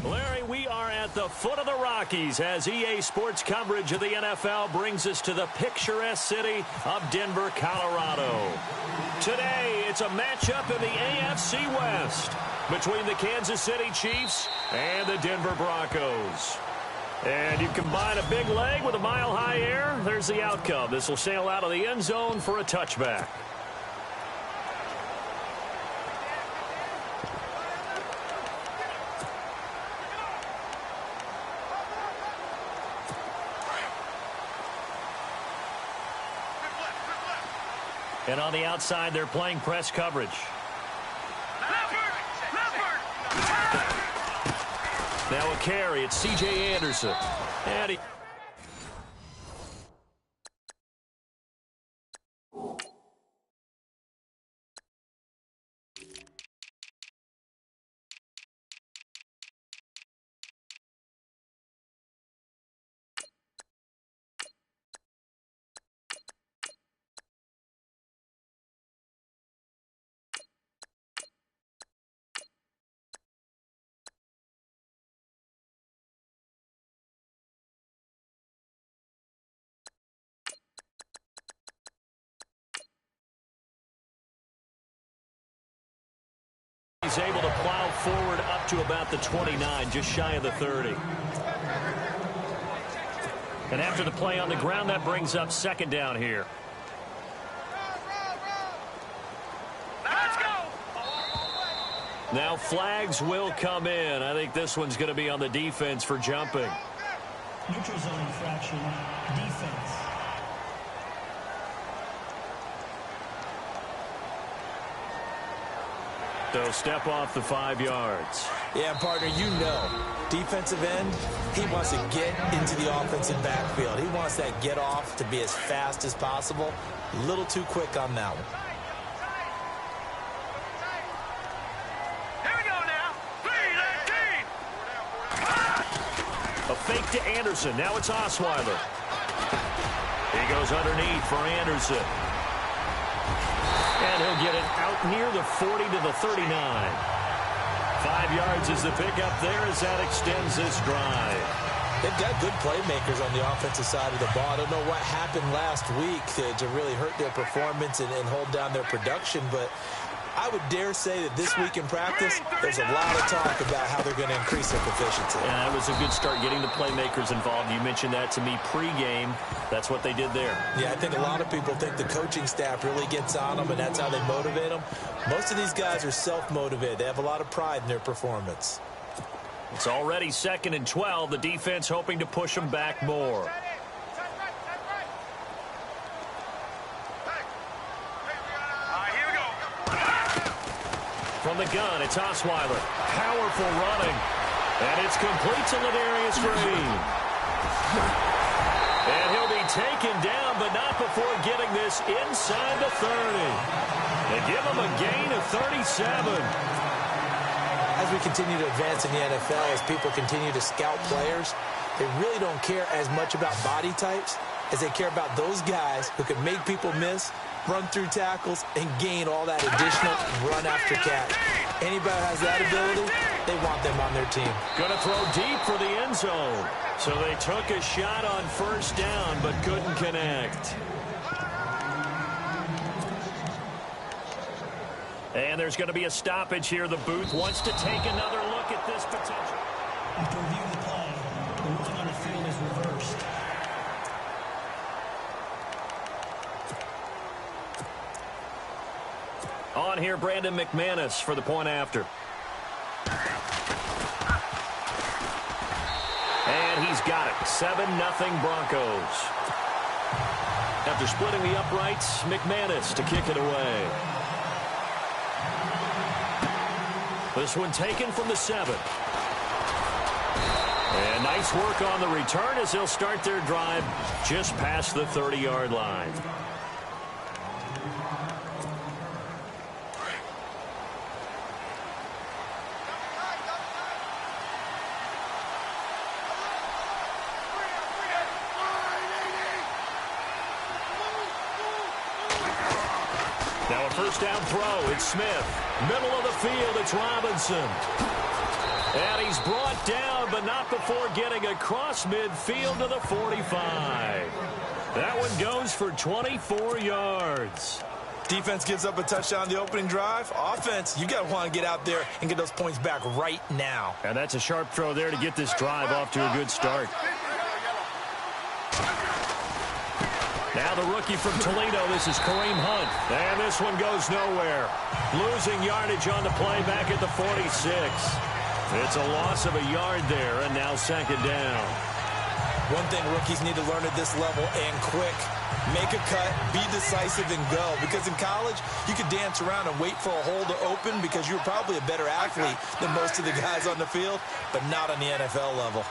Larry, we are at the foot of the Rockies as EA Sports coverage of the NFL brings us to the picturesque city of Denver, Colorado. Today, it's a matchup in the AFC West between the Kansas City Chiefs and the Denver Broncos. And you combine a big leg with a mile-high air, there's the outcome. This will sail out of the end zone for a touchback. And on the outside, they're playing press coverage. Now a carry. It's C.J. Anderson. And he... He's able to plow forward up to about the 29, just shy of the 30. And after the play on the ground, that brings up second down here. Let's go! Now flags will come in. I think this one's going to be on the defense for jumping. Neutral zone infraction, defense. So step off the 5 yards. Yeah, partner, you know, defensive end, he wants to get into the offensive backfield. He wants that get off to be as fast as possible. A little too quick on that one. Here we go now. A fake to Anderson. Now it's Osweiler. He goes underneath for Anderson. And he'll get it out near the 40 to the 39. 5 yards is the pickup there as that extends this drive. They've got good playmakers on the offensive side of the ball. I don't know what happened last week to really hurt their performance and hold down their production, but I would dare say that this week in practice, there's a lot of talk about how they're going to increase their proficiency. Yeah, it was a good start getting the playmakers involved. You mentioned that to me pregame. That's what they did there. Yeah, I think a lot of people think the coaching staff really gets on them, and that's how they motivate them. Most of these guys are self-motivated. They have a lot of pride in their performance. It's already 2nd and 12. The defense hoping to push them back more. From the gun, it's Osweiler. Powerful running. And it's complete to Ladarius Green. And he'll be taken down, but not before getting this inside the 30. They give him a gain of 37. As we continue to advance in the NFL, as people continue to scout players, they really don't care as much about body types as they care about those guys who can make people miss, run through tackles, and gain all that additional run after catch. Anybody who has that ability, they want them on their team. Going to throw deep for the end zone. So they took a shot on first down, but couldn't connect. And there's going to be a stoppage here. The booth wants to take another look at this potential. After reviewing the play, the ruling on the field is reversed. On here, Brandon McManus for the point after. And he's got it. 7-0 Broncos. After splitting the uprights, McManus to kick it away. This one taken from the 7. And nice work on the return as they'll start their drive just past the 30-yard line. Now a first down throw. It's Smith. Middle of the field. It's Robinson. And he's brought down, but not before getting across midfield to the 45. That one goes for 24 yards. Defense gives up a touchdown the opening drive. Offense, you got to want to get out there and get those points back right now. And that's a sharp throw there to get this drive off to a good start. Now the rookie from Toledo, this is Kareem Hunt. And this one goes nowhere. Losing yardage on the play back at the 46. It's a loss of a yard there, and now second down. One thing rookies need to learn at this level, and quick. Make a cut, be decisive, and go. Because in college, you could dance around and wait for a hole to open because you're probably a better athlete than most of the guys on the field, but not on the NFL level.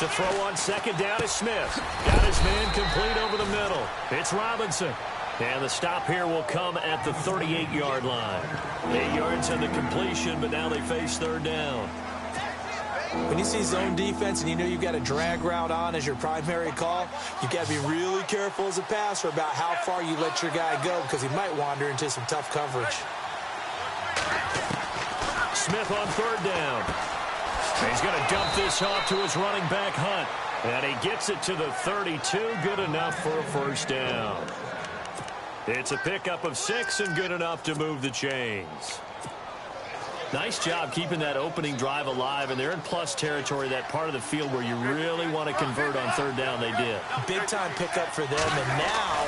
To throw on second down is Smith. Got his man complete over the middle. It's Robinson. And the stop here will come at the 38-yard line. 8 yards on the completion, but now they face third down. When you see zone defense and you know you've got a drag route on as your primary call, you've got to be really careful as a passer about how far you let your guy go because he might wander into some tough coverage. Smith on third down. He's going to dump this off to his running back, Hunt. And he gets it to the 32. Good enough for a first down. It's a pickup of 6 and good enough to move the chains. Nice job keeping that opening drive alive, and they're in plus territory, that part of the field where you really want to convert on third down. They did. Big-time pickup for them, and now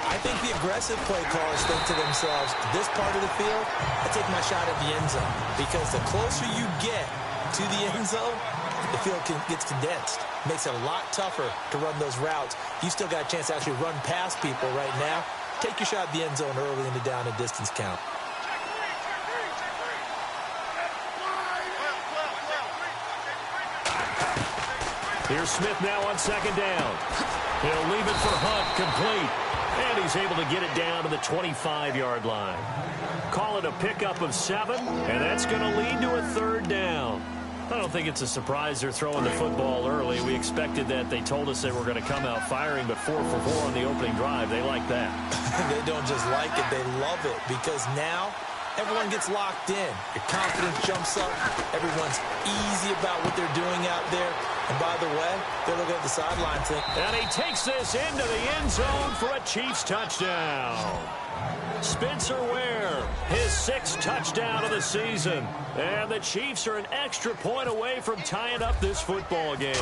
I think the aggressive play callers think to themselves, this part of the field, I take my shot at the end zone, because the closer you get to the end zone, the field gets condensed. Makes it a lot tougher to run those routes. You still got a chance to actually run past people right now. Take your shot at the end zone early in the down and distance count. Here's Smith now on second down. He'll leave it for Hunt, complete. And he's able to get it down to the 25-yard line. Call it a pickup of 7, and that's going to lead to a third down. I don't think it's a surprise they're throwing the football early. We expected that. They told us they were going to come out firing, but 4 for 4 on the opening drive. They like that. They don't just like it, they love it, because now everyone gets locked in. Your confidence jumps up. Everyone's easy about what they're doing out there. And by the way, they're looking at the sideline thing. And he takes this into the end zone for a Chiefs touchdown. Spencer Ware, his 6th touchdown of the season. And the Chiefs are an extra point away from tying up this football game.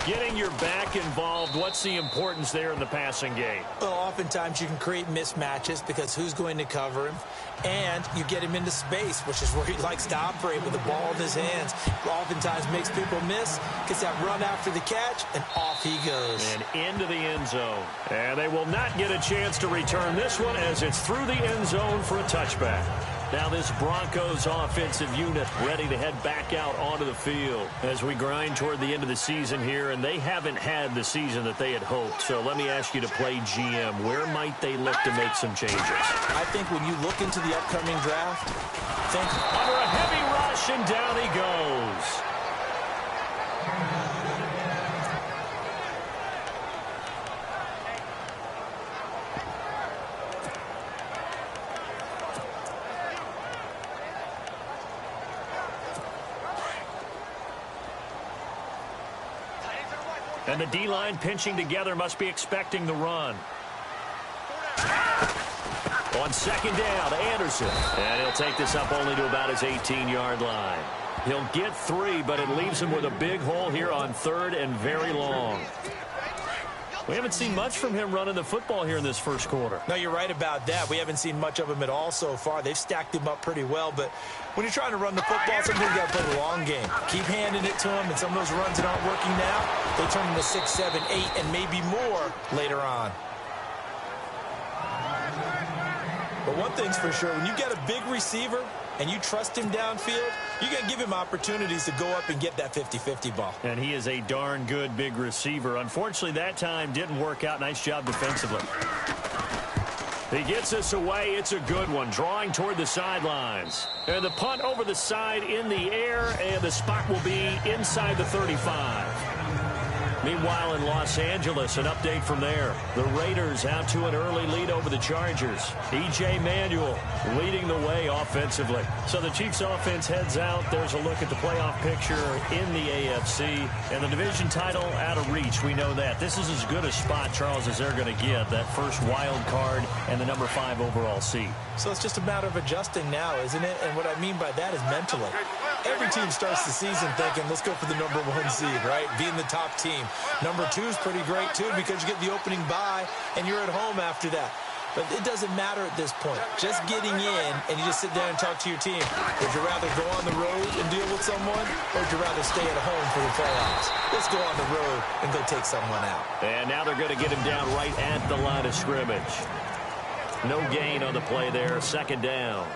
Getting your back involved, what's the importance there in the passing game? Well, oftentimes you can create mismatches because who's going to cover him? And you get him into space, which is where he likes to operate with the ball in his hands. Oftentimes makes people miss, gets that run after the catch, and off he goes. And into the end zone. And they will not get a chance to return this one as it's through the end zone for a touchback. Now this Broncos offensive unit ready to head back out onto the field as we grind toward the end of the season here, and they haven't had the season that they had hoped. So let me ask you to play GM. Where might they look to make some changes? I think when you look into the upcoming draft, think under a heavy rush, and down he goes. And the D-line pinching together must be expecting the run. On second down, Anderson. And he'll take this up only to about his 18-yard line. He'll get 3, but it leaves him with a big hole here on third and very long. We haven't seen much from him running the football here in this first quarter. No, you're right about that. We haven't seen much of him at all so far. They've stacked him up pretty well, but when you're trying to run the football, sometimes you got to play the long game. Keep handing it to him, and some of those runs that aren't working now, they turn into 6, 7, 8, and maybe more later on. But one thing's for sure, when you got a big receiver and you trust him downfield, you're going to give him opportunities to go up and get that 50-50 ball. And he is a darn good big receiver. Unfortunately, that time didn't work out. Nice job defensively. He gets us away. It's a good one, drawing toward the sidelines. And the punt over the side in the air, and the spot will be inside the 35. Meanwhile, in Los Angeles, an update from there. The Raiders out to an early lead over the Chargers. E.J. Manuel leading the way offensively. So the Chiefs offense heads out. There's a look at the playoff picture in the AFC. And the division title out of reach. We know that. This is as good a spot, Charles, as they're going to get. That first wild card and the number 5 overall seed. So it's just a matter of adjusting now, isn't it? And what I mean by that is mentally. Every team starts the season thinking, let's go for the number 1 seed, right? Being the top team. Number 2 is pretty great, too, because you get the opening bye, and you're at home after that. But it doesn't matter at this point. Just getting in, and you just sit down and talk to your team. Would you rather go on the road and deal with someone, or would you rather stay at home for the playoffs? Let's go on the road and go take someone out. And now they're going to get him down right at the line of scrimmage. No gain on the play there. Second down.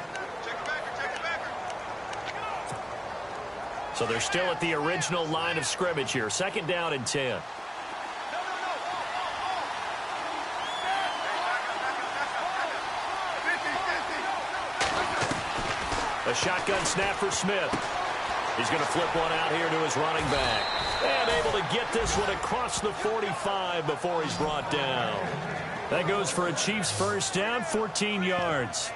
So they're still at the original line of scrimmage here. Second down and 10. A shotgun snap for Smith. He's going to flip one out here to his running back. And able to get this one across the 45 before he's brought down. That goes for a Chiefs first down, 14 yards.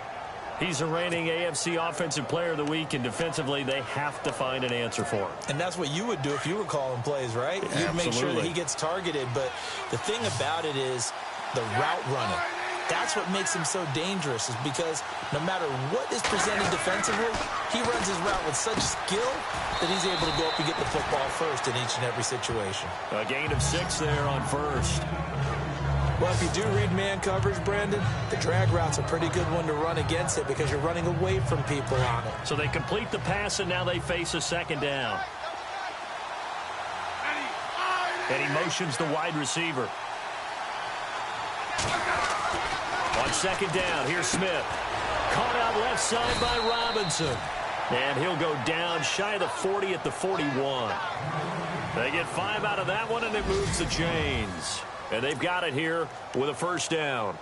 He's the reigning AFC Offensive Player of the Week, and defensively, they have to find an answer for him. And that's what you would do if you were calling plays, right? Yeah, you'd make sure that he gets targeted. But the thing about it is the route running. That's what makes him so dangerous, is because no matter what is presented defensively, he runs his route with such skill that he's able to go up and get the football first in each and every situation. A gain of 6 there on first. Well, if you do read man coverage, Brandon, the drag route's a pretty good one to run against it because you're running away from people on it. So they complete the pass, and now they face a second down. And he motions the wide receiver. On second down, here's Smith. Caught out left side by Robinson. And he'll go down shy of the 40 at the 41. They get 5 out of that one, and it moves the chains. And they've got it here with a first down.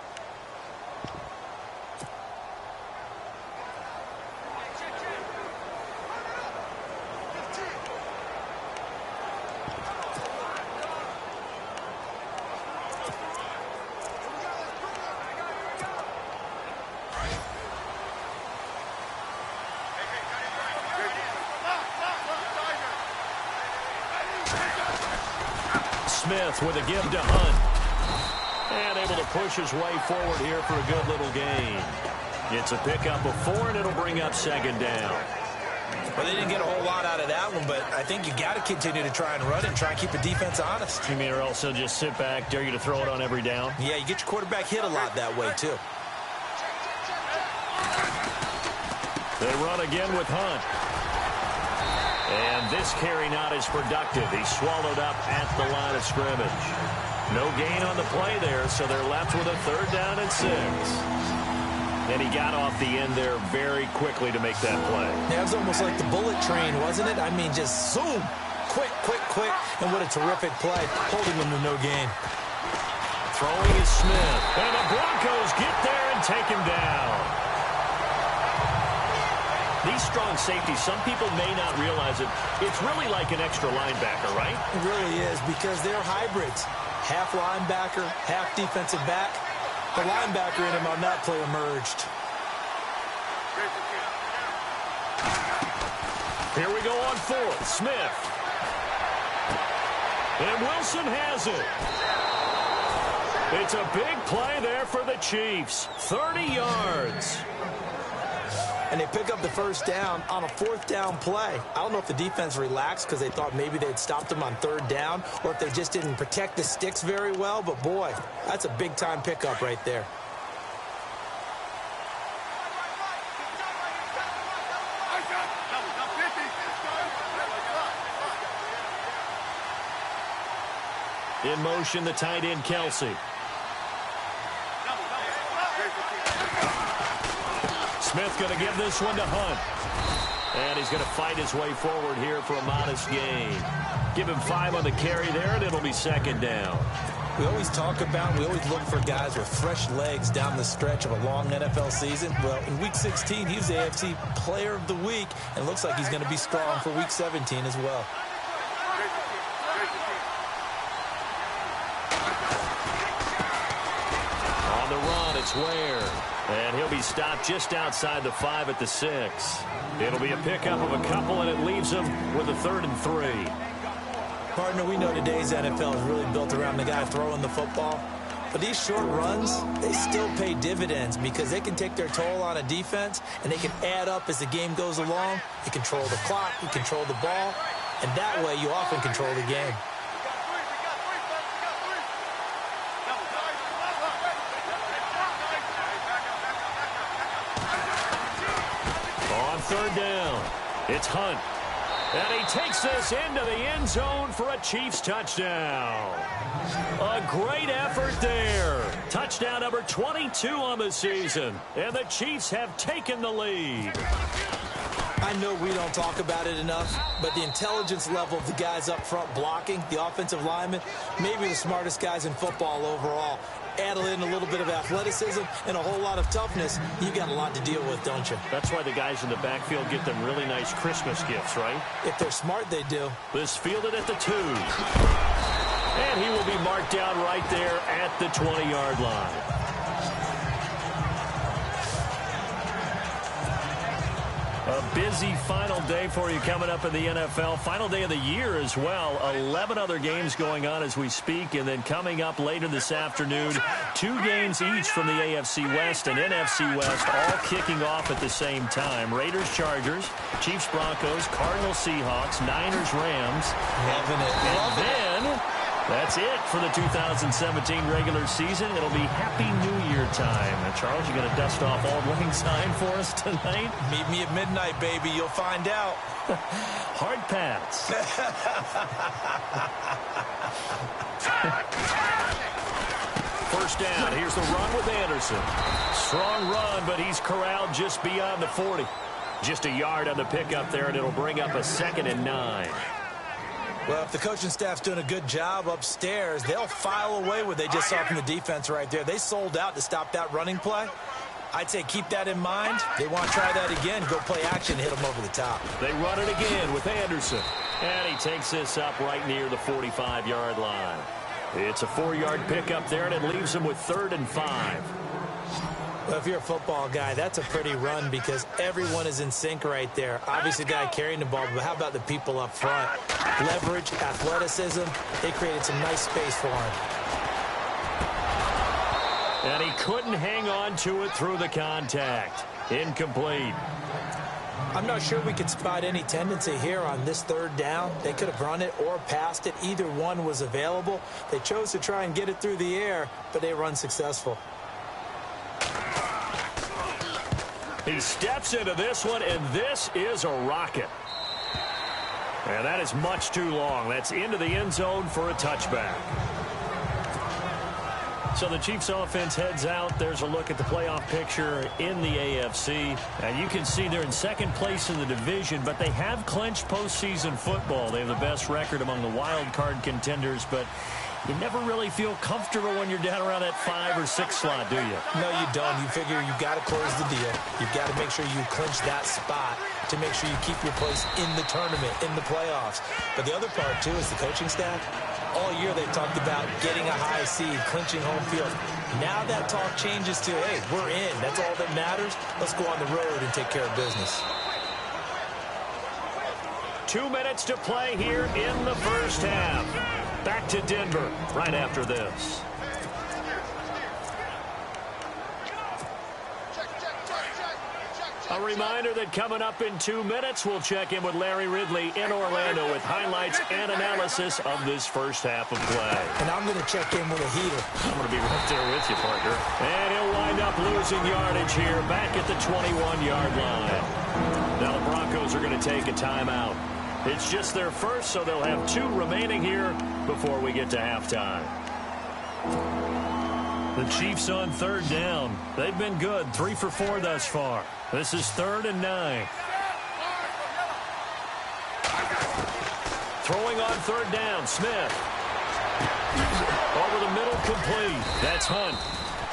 Smith with a give to Hunt. And able to push his way forward here for a good little gain. It's a pickup of 4, and it'll bring up second down. Well, they didn't get a whole lot out of that one, but I think you got to continue to try and run and try and keep the defense honest. You mean, or else they'll just sit back, dare you to throw it on every down? Yeah, you get your quarterback hit a lot that way, too. They run again with Hunt. And this carry not as productive. He's swallowed up at the line of scrimmage. No gain on the play there, so they're left with a third down and 6. And he got off the end there very quickly to make that play. Yeah, it was almost like the bullet train, wasn't it? I mean, just zoom. Quick, quick, quick. And what a terrific play, holding them to no gain. Throwing is Smith. And the Broncos get there and take him down. These strong safeties, some people may not realize it. It's really like an extra linebacker, right? It really is, because they're hybrids. Half linebacker, half defensive back. The linebacker in him on that play emerged. Here we go on 4th. Smith. And Wilson has it. It's a big play there for the Chiefs. 30 yards. And they pick up the first down on a 4th down play. I don't know if the defense relaxed because they thought maybe they'd stopped them on 3rd down, or if they just didn't protect the sticks very well. But, boy, that's a big-time pickup right there. In motion, the tight end, Kelsey. Smith going to give this one to Hunt. And he's going to fight his way forward here for a modest gain. Give him 5 on the carry there, and it'll be second down. We always look for guys with fresh legs down the stretch of a long NFL season. Well, in Week 16, he was the AFC Player of the Week, and looks like he's going to be strong for Week 17 as well. On the run, it's Ware. And he'll be stopped just outside the 5 at the 6. It'll be a pickup of a couple, and it leaves him with a 3rd and 3. Partner, we know today's NFL is really built around the guy throwing the football. But these short runs, they still pay dividends because they can take their toll on a defense, and they can add up as the game goes along. You control the clock, you control the ball, and that way you often control the game. On 3rd down, it's Hunt. And he takes this into the end zone for a Chiefs touchdown. A great effort there. Touchdown number 22 on the season. And the Chiefs have taken the lead. I know we don't talk about it enough, but the intelligence level of the guys up front blocking, the offensive linemen, maybe the smartest guys in football overall. Add in a little bit of athleticism and a whole lot of toughness, you got a lot to deal with, don't you? That's why the guys in the backfield get them really nice Christmas gifts, right? If they're smart, they do. This fielded at the 2. And he will be marked down right there at the 20-yard line. A busy final day for you coming up in the NFL. Final day of the year as well. 11 other games going on as we speak. And then coming up later this afternoon, 2 games each from the AFC West and NFC West, all kicking off at the same time. Raiders, Chargers, Chiefs, Broncos, Cardinals, Seahawks, Niners, Rams. Loving it. And then that's it for the 2017 regular season. It'll be Happy New Year time. And Charles, you going to dust off Auld Lang Syne for us tonight? Meet me at midnight, baby. You'll find out. Hard pass. First down. Here's the run with Anderson. Strong run, but he's corralled just beyond the 40. Just a yard on the pickup there, and it'll bring up a 2nd and 9. Well, if the coaching staff's doing a good job upstairs, they'll file away what they just saw from the defense right there. They sold out to stop that running play. I'd say keep that in mind. They want to try that again, go play action, hit them over the top. They run it again with Anderson. And he takes this up right near the 45-yard line. It's a 4-yard pickup there, and it leaves him with 3rd and 5. Well, if you're a football guy, that's a pretty run because everyone is in sync right there. Obviously, the guy carrying the ball, but how about the people up front? Leverage, athleticism, they created some nice space for him. And he couldn't hang on to it through the contact. Incomplete. I'm not sure we could spot any tendency here on this 3rd down. They could have run it or passed it. Either one was available. They chose to try and get it through the air, but they were unsuccessful. He steps into this one, and this is a rocket. And that is much too long. That's into the end zone for a touchback. So the Chiefs offense heads out. There's a look at the playoff picture in the AFC. And you can see they're in 2nd place in the division, but they have clinched postseason football. They have the best record among the wild card contenders, but you never really feel comfortable when you're down around that 5 or 6 slot, do you? No, you don't. You figure you've got to close the deal. You've got to make sure you clinch that spot to make sure you keep your place in the tournament, in the playoffs. But the other part, too, is the coaching staff. All year they've talked about getting a high seed, clinching home field. Now that talk changes to, hey, we're in. That's all that matters. Let's go on the road and take care of business. 2 minutes to play here in the first half. Back to Denver right after this. A reminder that coming up in 2 minutes, we'll check in with Larry Ridley in Orlando with highlights and analysis of this first half of play. And I'm going to check in with a heater. I'm going to be right there with you, partner. And he'll wind up losing yardage here back at the 21-yard line. Now the Broncos are going to take a timeout. It's just their first, so they'll have 2 remaining here before we get to halftime. The Chiefs on 3rd down. They've been good, 3 for 4 thus far. This is 3rd and 9. Throwing on 3rd down, Smith. Over the middle, complete. That's Hunt.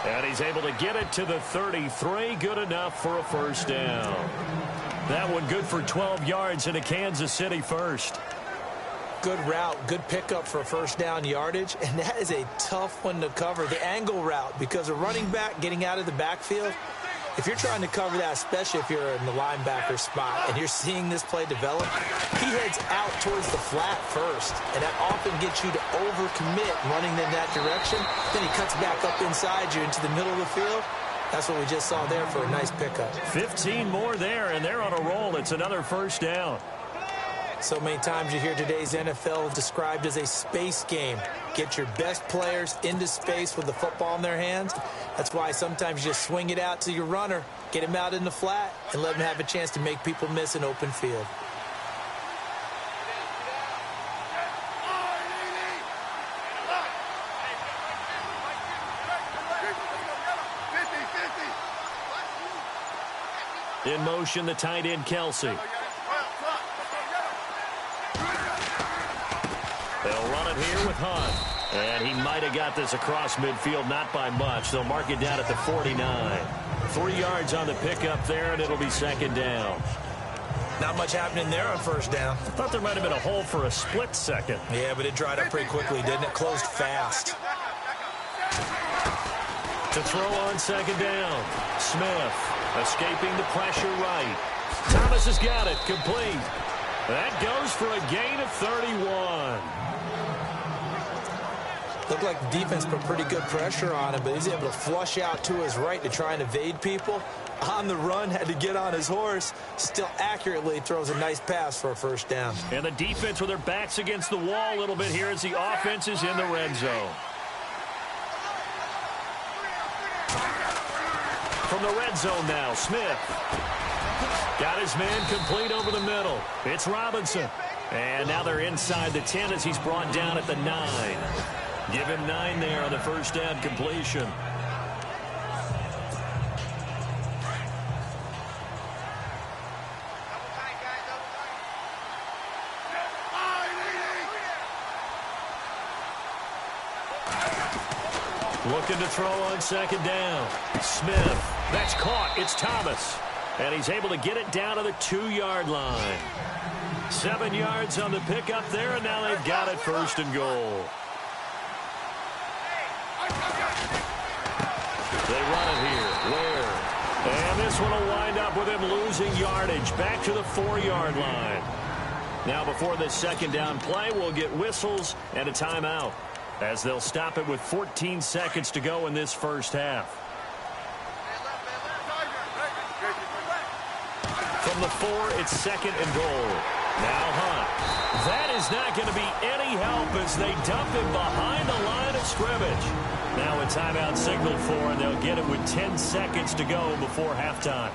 And he's able to get it to the 33. Good enough for a first down. That one good for 12 yards in a Kansas City first. Good route, good pickup for first down yardage, and that is a tough one to cover, the angle route, because a running back getting out of the backfield, if you're trying to cover that, especially if you're in the linebacker spot and you're seeing this play develop, he heads out towards the flat first, and that often gets you to overcommit running in that direction. Then he cuts back up inside you into the middle of the field. That's what we just saw there for a nice pickup. 15 more there, and they're on a roll. It's another first down. So many times you hear today's NFL described as a space game. Get your best players into space with the football in their hands. That's why sometimes you just swing it out to your runner, get him out in the flat, and let him have a chance to make people miss an open field. In motion, the tight end, Kelsey. They'll run it here with Hunt. And he might have got this across midfield, not by much. They'll mark it down at the 49. 3 yards on the pickup there, and it'll be second down. Not much happening there on first down. I thought there might have been a hole for a split second. Yeah, but it dried up pretty quickly, didn't it? Closed fast. To throw on second down. Smith escaping the pressure right. Thomas has got it. Complete. That goes for a gain of 31. Looked like the defense put pretty good pressure on him, but he's able to flush out to his right to try and evade people. On the run, had to get on his horse. Still accurately throws a nice pass for a first down. And the defense with their backs against the wall a little bit here as the offense is in the red zone. From the red zone now, Smith. Got his man complete over the middle. It's Robinson. And now they're inside the 10 as he's brought down at the 9. Give him 9 there on the first down completion. Looking to throw on second down. Smith. That's caught. It's Thomas. And he's able to get it down to the 2-yard line. 7 yards on the pickup there, and now they've got it first and goal. They run it here. Ware. And this one will wind up with him losing yardage back to the 4-yard line. Now before this second down play, we'll get whistles and a timeout as they'll stop it with 14 seconds to go in this first half. From the 4, it's second and goal. Now Hunt. That is not going to be any help as they dump him behind the line of scrimmage. Now a timeout signaled for, and they'll get it with 10 seconds to go before halftime.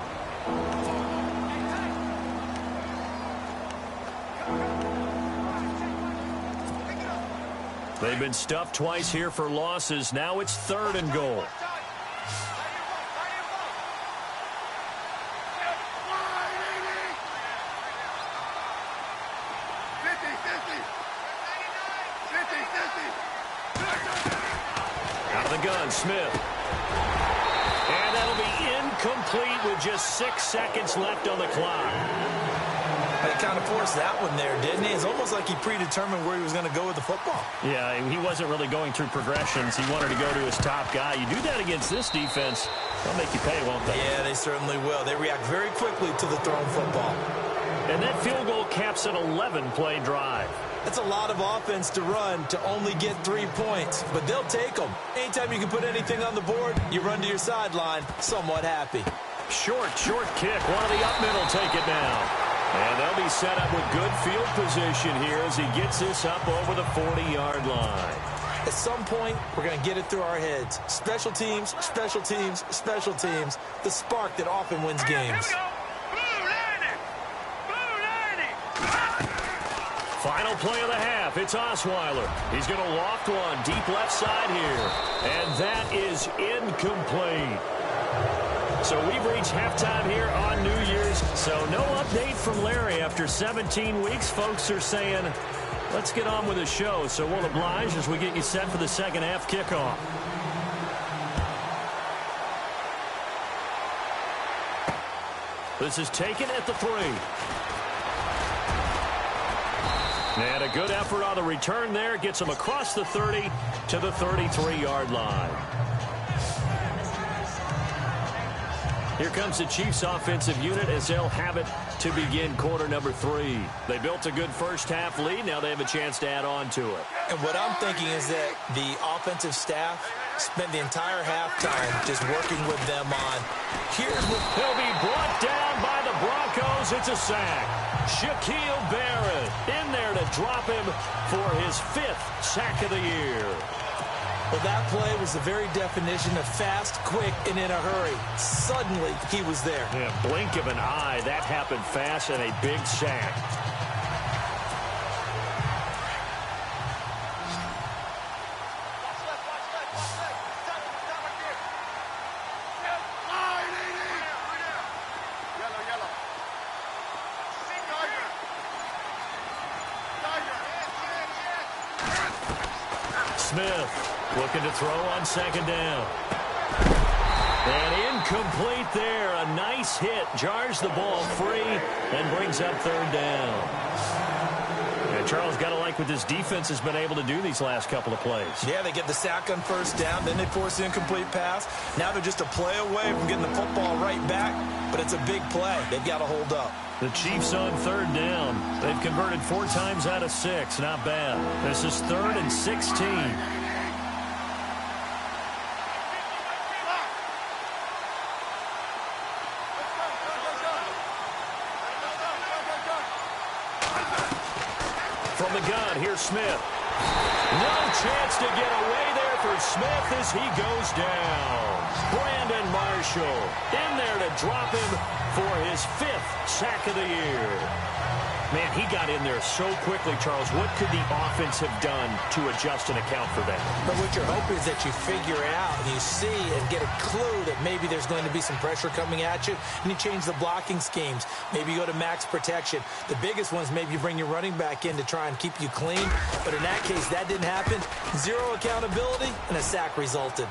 They've been stuffed twice here for losses. Now it's third and goal. Out of the gun, Smith. And that'll be incomplete with just 6 seconds left on the clock. He kind of forced that one there, didn't he? It's almost like he predetermined where he was going to go with the football. Yeah, he wasn't really going through progressions. He wanted to go to his top guy. You do that against this defense, they'll make you pay, won't they? Yeah, they certainly will. They react very quickly to the thrown football. And that field goal caps an 11-play drive. That's a lot of offense to run to only get 3 points, but they'll take them. Anytime you can put anything on the board, you run to your sideline somewhat happy. Short kick. One of the up middle take it now. And they'll be set up with good field position here as he gets this up over the 40-yard line. At some point, we're going to get it through our heads. Special teams, special teams, special teams. The spark that often wins games. Final play of the half. It's Osweiler. He's going to loft one deep left side here. And that is incomplete. So we've reached halftime here on New Year's. So no update from Larry after 17 weeks. Folks are saying, let's get on with the show. So we'll oblige as we get you set for the second half kickoff. This is taken at the 3. And a good effort on the return there. Gets him across the 30 to the 33-yard line. Here comes the Chiefs offensive unit as they'll have it to begin quarter number 3. They built a good first half lead. Now they have a chance to add on to it. And what I'm thinking is that the offensive staff spent the entire halftime just working with them on, here's what... He'll be brought down by the Broncos. It's a sack. Shaquille Barrett in there to drop him for his 5th sack of the year. Well, that play was the very definition of fast, quick, and in a hurry. Suddenly, he was there. Yeah, blink of an eye. That happened fast and a big sack. Smith looking to throw on second down. And incomplete there. A nice hit. Jars the ball free and brings up third down. And Charles, got to like what this defense has been able to do these last couple of plays. Yeah, they get the sack on first down. Then they force the incomplete pass. Now they're just a play away from getting the football right back. But it's a big play. They've got to hold up. The Chiefs on third down. They've converted 4 times out of 6. Not bad. This is 3rd and 16. From the gun, here's Smith. No chance to get away there for Smith as he goes down. Brandon Marshall in there to drop him for his 5th sack of the year. Man, he got in there so quickly, Charles. What could the offense have done to adjust and account for that? But what you're hoping is that you figure out and you see and get a clue that maybe there's going to be some pressure coming at you, and you change the blocking schemes. Maybe you go to max protection. The biggest ones, maybe you bring your running back in to try and keep you clean. But in that case, that didn't happen. 0 accountability, and a sack resulted.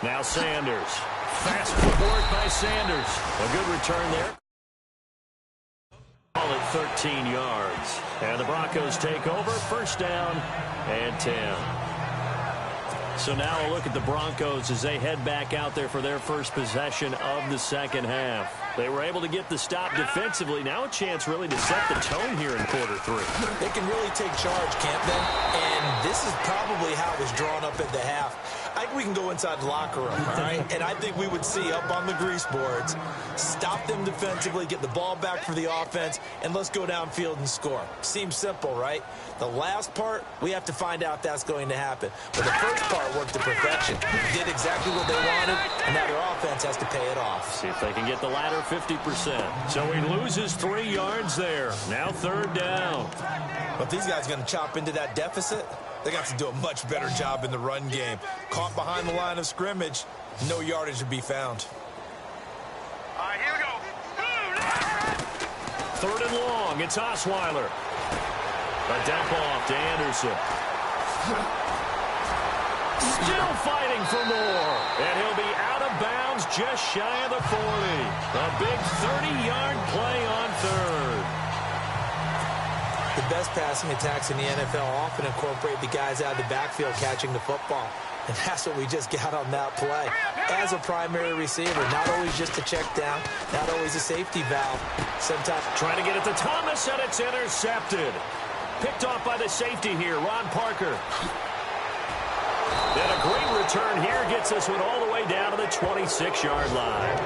Now Sanders. Fast footwork by Sanders. A good return there. All at 13 yards. And the Broncos take over. First down and 10. So now a look at the Broncos as they head back out there for their first possession of the second half. They were able to get the stop defensively. Now a chance really to set the tone here in quarter 3. They can really take charge, can't they? And this is probably how it was drawn up at the half. I think we can go inside the locker room, all right? And I think we would see up on the grease boards, stop them defensively, get the ball back for the offense, and let's go downfield and score. Seems simple, right? The last part, we have to find out if that's going to happen. But the first part worked to perfection. Did exactly what they wanted, and now their offense has to pay it off. See if they can get the latter 50%. So he loses 3 yards there. Now third down. But these guys are going to chop into that deficit. They got to do a much better job in the run game. Caught behind the line of scrimmage, no yardage to be found. All right, here we go. Third and long. It's Osweiler. A dump off to Anderson. Still fighting for more. And he'll be out of bounds just shy of the 40. A big 30-yard play on third. The best passing attacks in the NFL often incorporate the guys out of the backfield catching the football. And that's what we just got on that play. As a primary receiver, not always just a check down, not always a safety valve. Sometimes trying to get it to Thomas, and it's intercepted. Picked off by the safety here, Ron Parker. Then a great return here gets this one all the way down to the 26-yard line.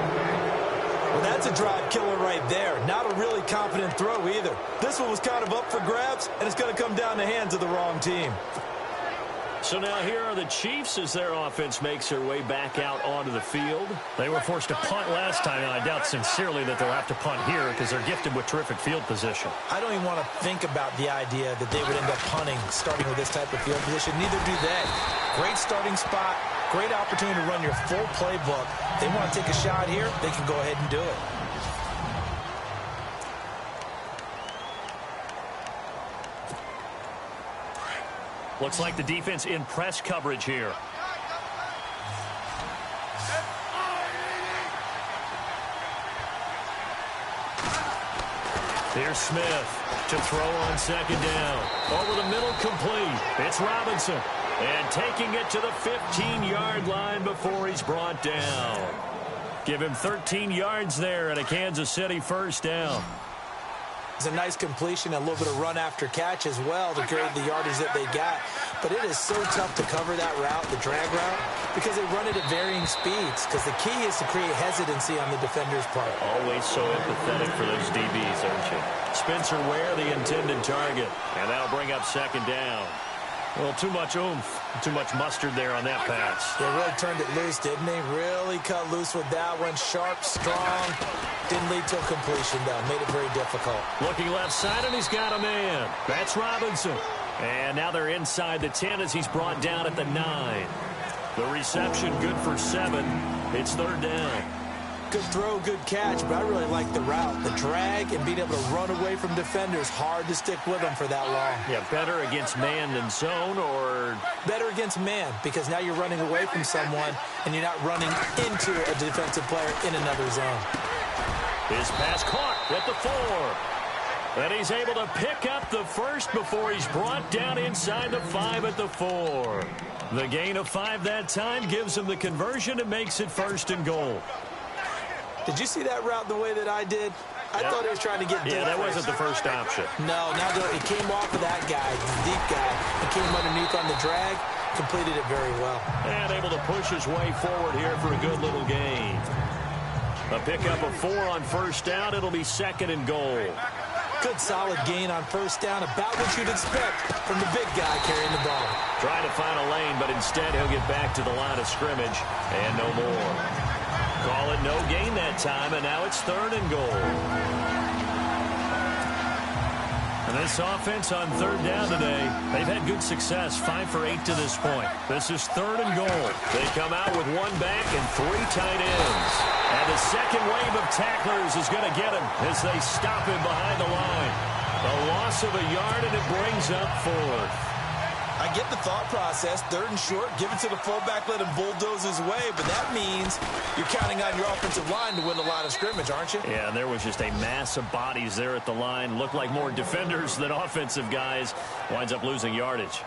Well, that's a drive killer right there. Not a really confident throw either. This one was kind of up for grabs, and it's going to come down the hands of the wrong team. So now here are the Chiefs as their offense makes their way back out onto the field. They were forced to punt last time, and I doubt sincerely that they'll have to punt here because they're gifted with terrific field position. I don't even want to think about the idea that they would end up punting starting with this type of field position. Neither do they. Great starting spot, great opportunity to run your full playbook. If they want to take a shot here, they can go ahead and do it. Looks like the defense in press coverage here. Here's Smith to throw on second down. Over the middle, complete. It's Robinson. And taking it to the 15-yard line before he's brought down. Give him 13 yards there and a Kansas City first down. It's a nice completion, a little bit of run after catch as well to create the yardage that they got. But it is so tough to cover that route, the drag route, because they run it at varying speeds. Because the key is to create hesitancy on the defender's part. Always so empathetic for those DBs, aren't you? Spencer Ware, the intended target. And that'll bring up second down. Well, too much oomph, too much mustard there on that pass. They really turned it loose, didn't they? Really cut loose with that one. Sharp, strong. Didn't lead to a completion, though. Made it very difficult. Looking left side, and he's got a man. That's Robinson. And now they're inside the 10 as he's brought down at the 9. The reception good for 7. It's third down. Good throw, good catch, but I really like the route. The drag and being able to run away from defenders. Hard to stick with them for that long. Yeah, better against man than zone, or better against man, because now you're running away from someone and you're not running into a defensive player in another zone. His pass caught at the 4. And he's able to pick up the first before he's brought down inside the 5 at the 4. The gain of 5 that time gives him the conversion and makes it first and goal. Did you see that route the way that I did? I thought he was trying to get deep. Yeah, that wasn't the first option. No, now it came off of that guy, the deep guy, and came underneath on the drag, completed it very well. And able to push his way forward here for a good little gain. A pickup of 4 on first down. It'll be second and goal. Good solid gain on first down, about what you'd expect from the big guy carrying the ball. Trying to find a lane, but instead he'll get back to the line of scrimmage and no more. Call it no gain that time, and now it's third and goal. And this offense on third down today, they've had good success, 5 for 8 to this point. This is third and goal. They come out with 1 back and 3 tight ends. And the second wave of tacklers is going to get him as they stop him behind the line. A loss of a yard, and it brings up 4th. I get the thought process, third and short, give it to the fullback, let him bulldoze his way, but that means you're counting on your offensive line to win the line of scrimmage, aren't you? Yeah, and there was just a mass of bodies there at the line. Looked like more defenders than offensive guys. Winds up losing yardage.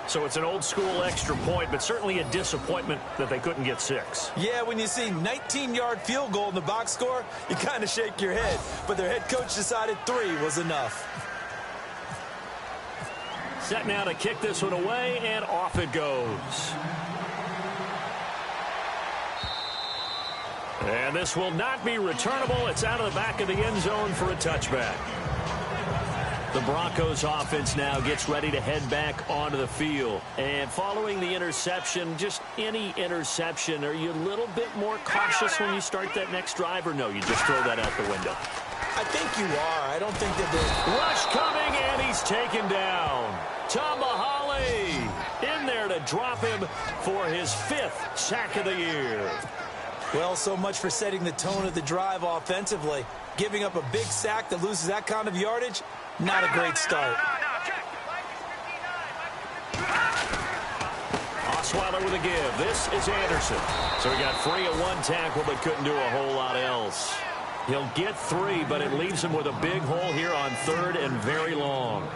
So it's an old-school extra point, but certainly a disappointment that they couldn't get 6. Yeah, when you see 19-yard field goal in the box score, you kind of shake your head. But their head coach decided 3 was enough. Set now to kick this one away, and off it goes. And this will not be returnable. It's out of the back of the end zone for a touchback. The Broncos offense now gets ready to head back onto the field. And following the interception, just any interception, are you a little bit more cautious when you start that next drive, or no, you just throw that out the window? I think you are. I don't think that there's... Rush coming, and he's taken down. Tomahali in there to drop him for his 5th sack of the year. Well, so much for setting the tone of the drive offensively. Giving up a big sack that loses that kind of yardage, not a great start. Osweiler with a give. This is Anderson. So he got free of 1 tackle, but couldn't do a whole lot else. He'll get 3, but it leaves him with a big hole here on third and very long.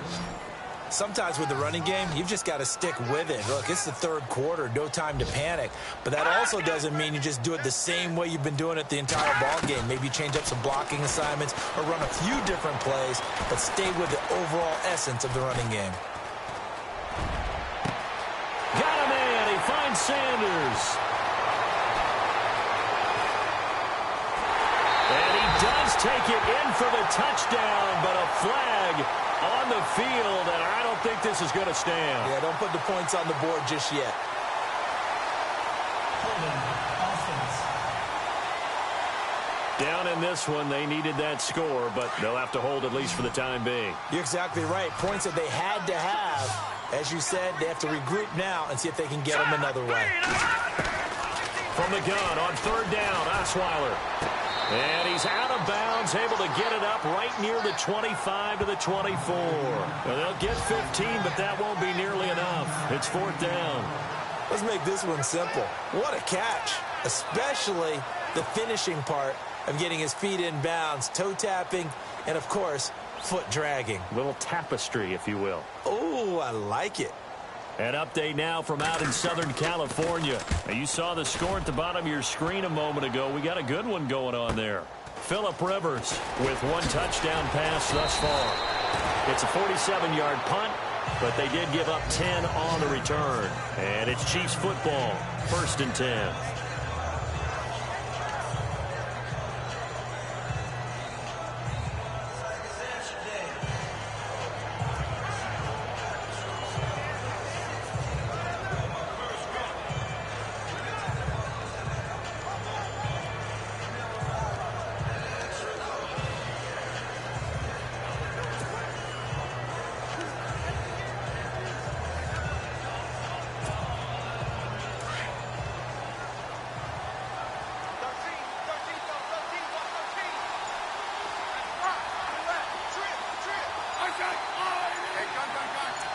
Sometimes with the running game, you've just got to stick with it. Look, it's the third quarter, no time to panic. But that also doesn't mean you just do it the same way you've been doing it the entire ball game. Maybe you change up some blocking assignments or run a few different plays, but stay with the overall essence of the running game. Got a man. He finds Sanders. And he does take it in for the touchdown, but a flag on the field, and I don't think this is going to stand. Yeah, don't put the points on the board just yet. Down in this one, they needed that score, but they'll have to hold at least for the time being. You're exactly right. Points that they had to have. As you said, they have to regroup now and see if they can get them another way. From the gun on third down, Osweiler. And he's out of bounds, able to get it up right near the 25 to the 24. Well, they'll get 15, but that won't be nearly enough. It's 4th down. Let's make this one simple. What a catch, especially the finishing part of getting his feet in bounds, toe tapping, and, of course, foot dragging. Little tapestry, if you will. Oh, I like it. An update now from out in Southern California. Now, you saw the score at the bottom of your screen a moment ago. We got a good one going on there. Phillip Rivers with one touchdown pass thus far. It's a 47-yard punt, but they did give up 10 on the return. And it's Chiefs football, 1st and 10.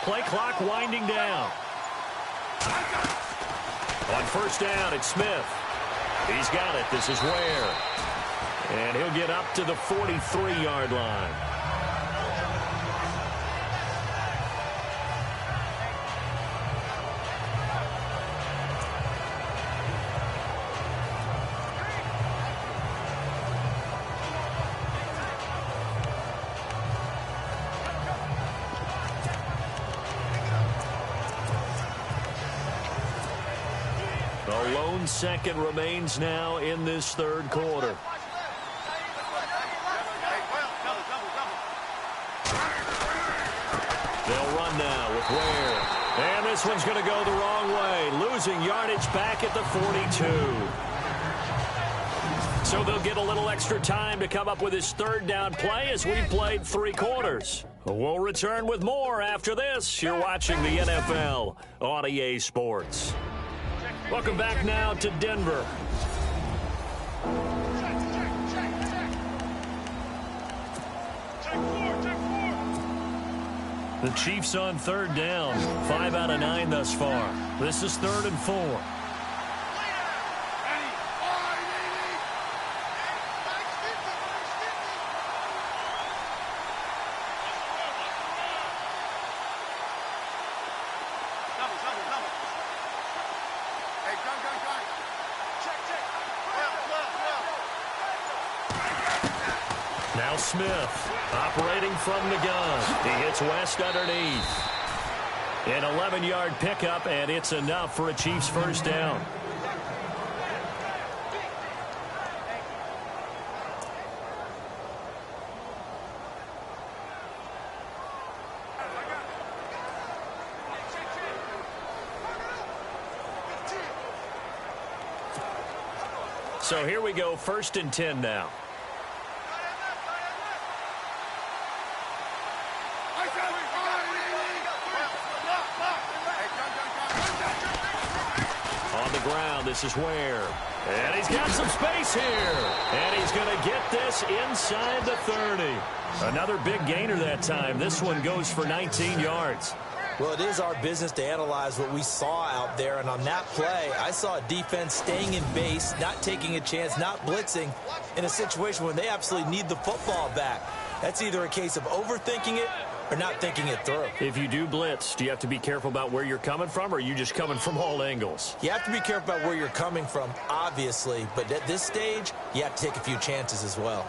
Play clock winding down. On 1st down, it's Smith. He's got it. This is Ware. And he'll get up to the 43-yard line. The lone second remains now in this 3rd quarter. They'll run now with Ware. And this one's going to go the wrong way. Losing yardage back at the 42. So they'll get a little extra time to come up with his 3rd down play as we've played 3 quarters. We'll return with more after this. You're watching the NFL on EA Sports. Welcome back now to Denver. The Chiefs on 3rd down. 5 out of 9 thus far. This is 3rd and 4. Now Smith operating from the gun. He hits West underneath. An 11-yard pickup, and it's enough for a Chiefs 1st down. So here we go, 1st and 10 now. On the ground, this is Ware. And he's got some space here. And he's going to get this inside the 30. Another big gainer that time. This one goes for 19 yards. Well, it is our business to analyze what we saw out there. And on that play, I saw a defense staying in base, not taking a chance, not blitzing in a situation where they absolutely need the football back. That's either a case of overthinking it or not thinking it through. If you do blitz, do you have to be careful about where you're coming from, or are you just coming from all angles? You have to be careful about where you're coming from, obviously. But at this stage, you have to take a few chances as well.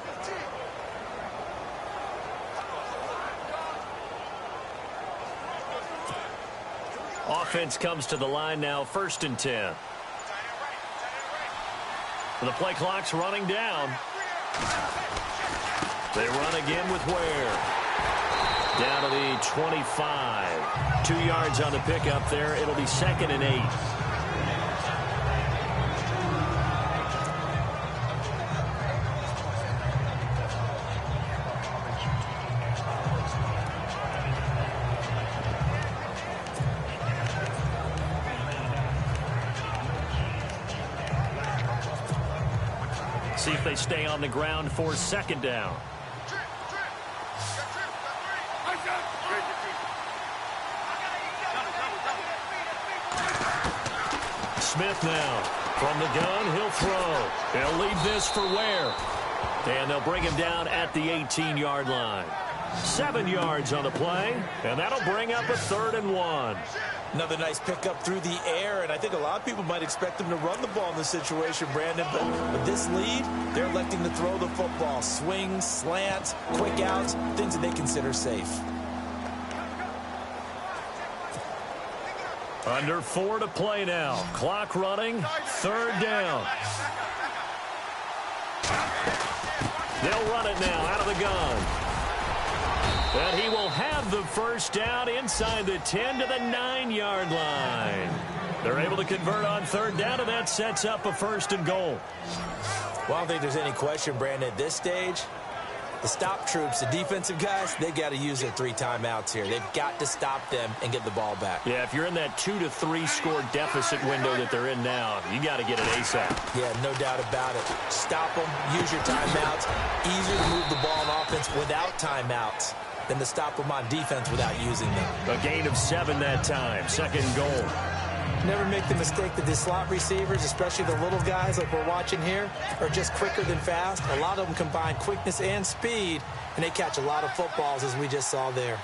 Offense comes to the line now, 1st and 10. The play clock's running down. They run again with Ware. Down to the 25. 2 yards on the pickup there. It'll be 2nd and 8. See if they stay on the ground for 2nd down. Smith now. From the gun, he'll throw. He'll leave this for Ware. And they'll bring him down at the 18-yard line. 7 yards on the play, and that'll bring up a 3rd and 1. Another nice pickup through the air, and I think a lot of people might expect them to run the ball in this situation, Brandon, but with this lead, they're electing to throw the football. Swings, slants, quick outs, things that they consider safe. Under 4 to play now. Clock running, 3rd down. They'll run it now out of the gun. And he will have the 1st down inside the 10 to the 9-yard line. They're able to convert on 3rd down, and that sets up a 1st and goal. Well, I don't think there's any question, Brandon, at this stage, the stop troops, the defensive guys, they've got to use their 3 timeouts here. They've got to stop them and get the ball back. Yeah, if you're in that 2 to 3 score deficit window that they're in now, you got to get it ASAP. Yeah, no doubt about it. Stop them, use your timeouts. Easier to move the ball on offense without timeouts than to stop them on defense without using them. A gain of 7 that time, 2nd and goal. Never make the mistake that the slot receivers, especially the little guys like we're watching here, are just quicker than fast. A lot of them combine quickness and speed, and they catch a lot of footballs, as we just saw there.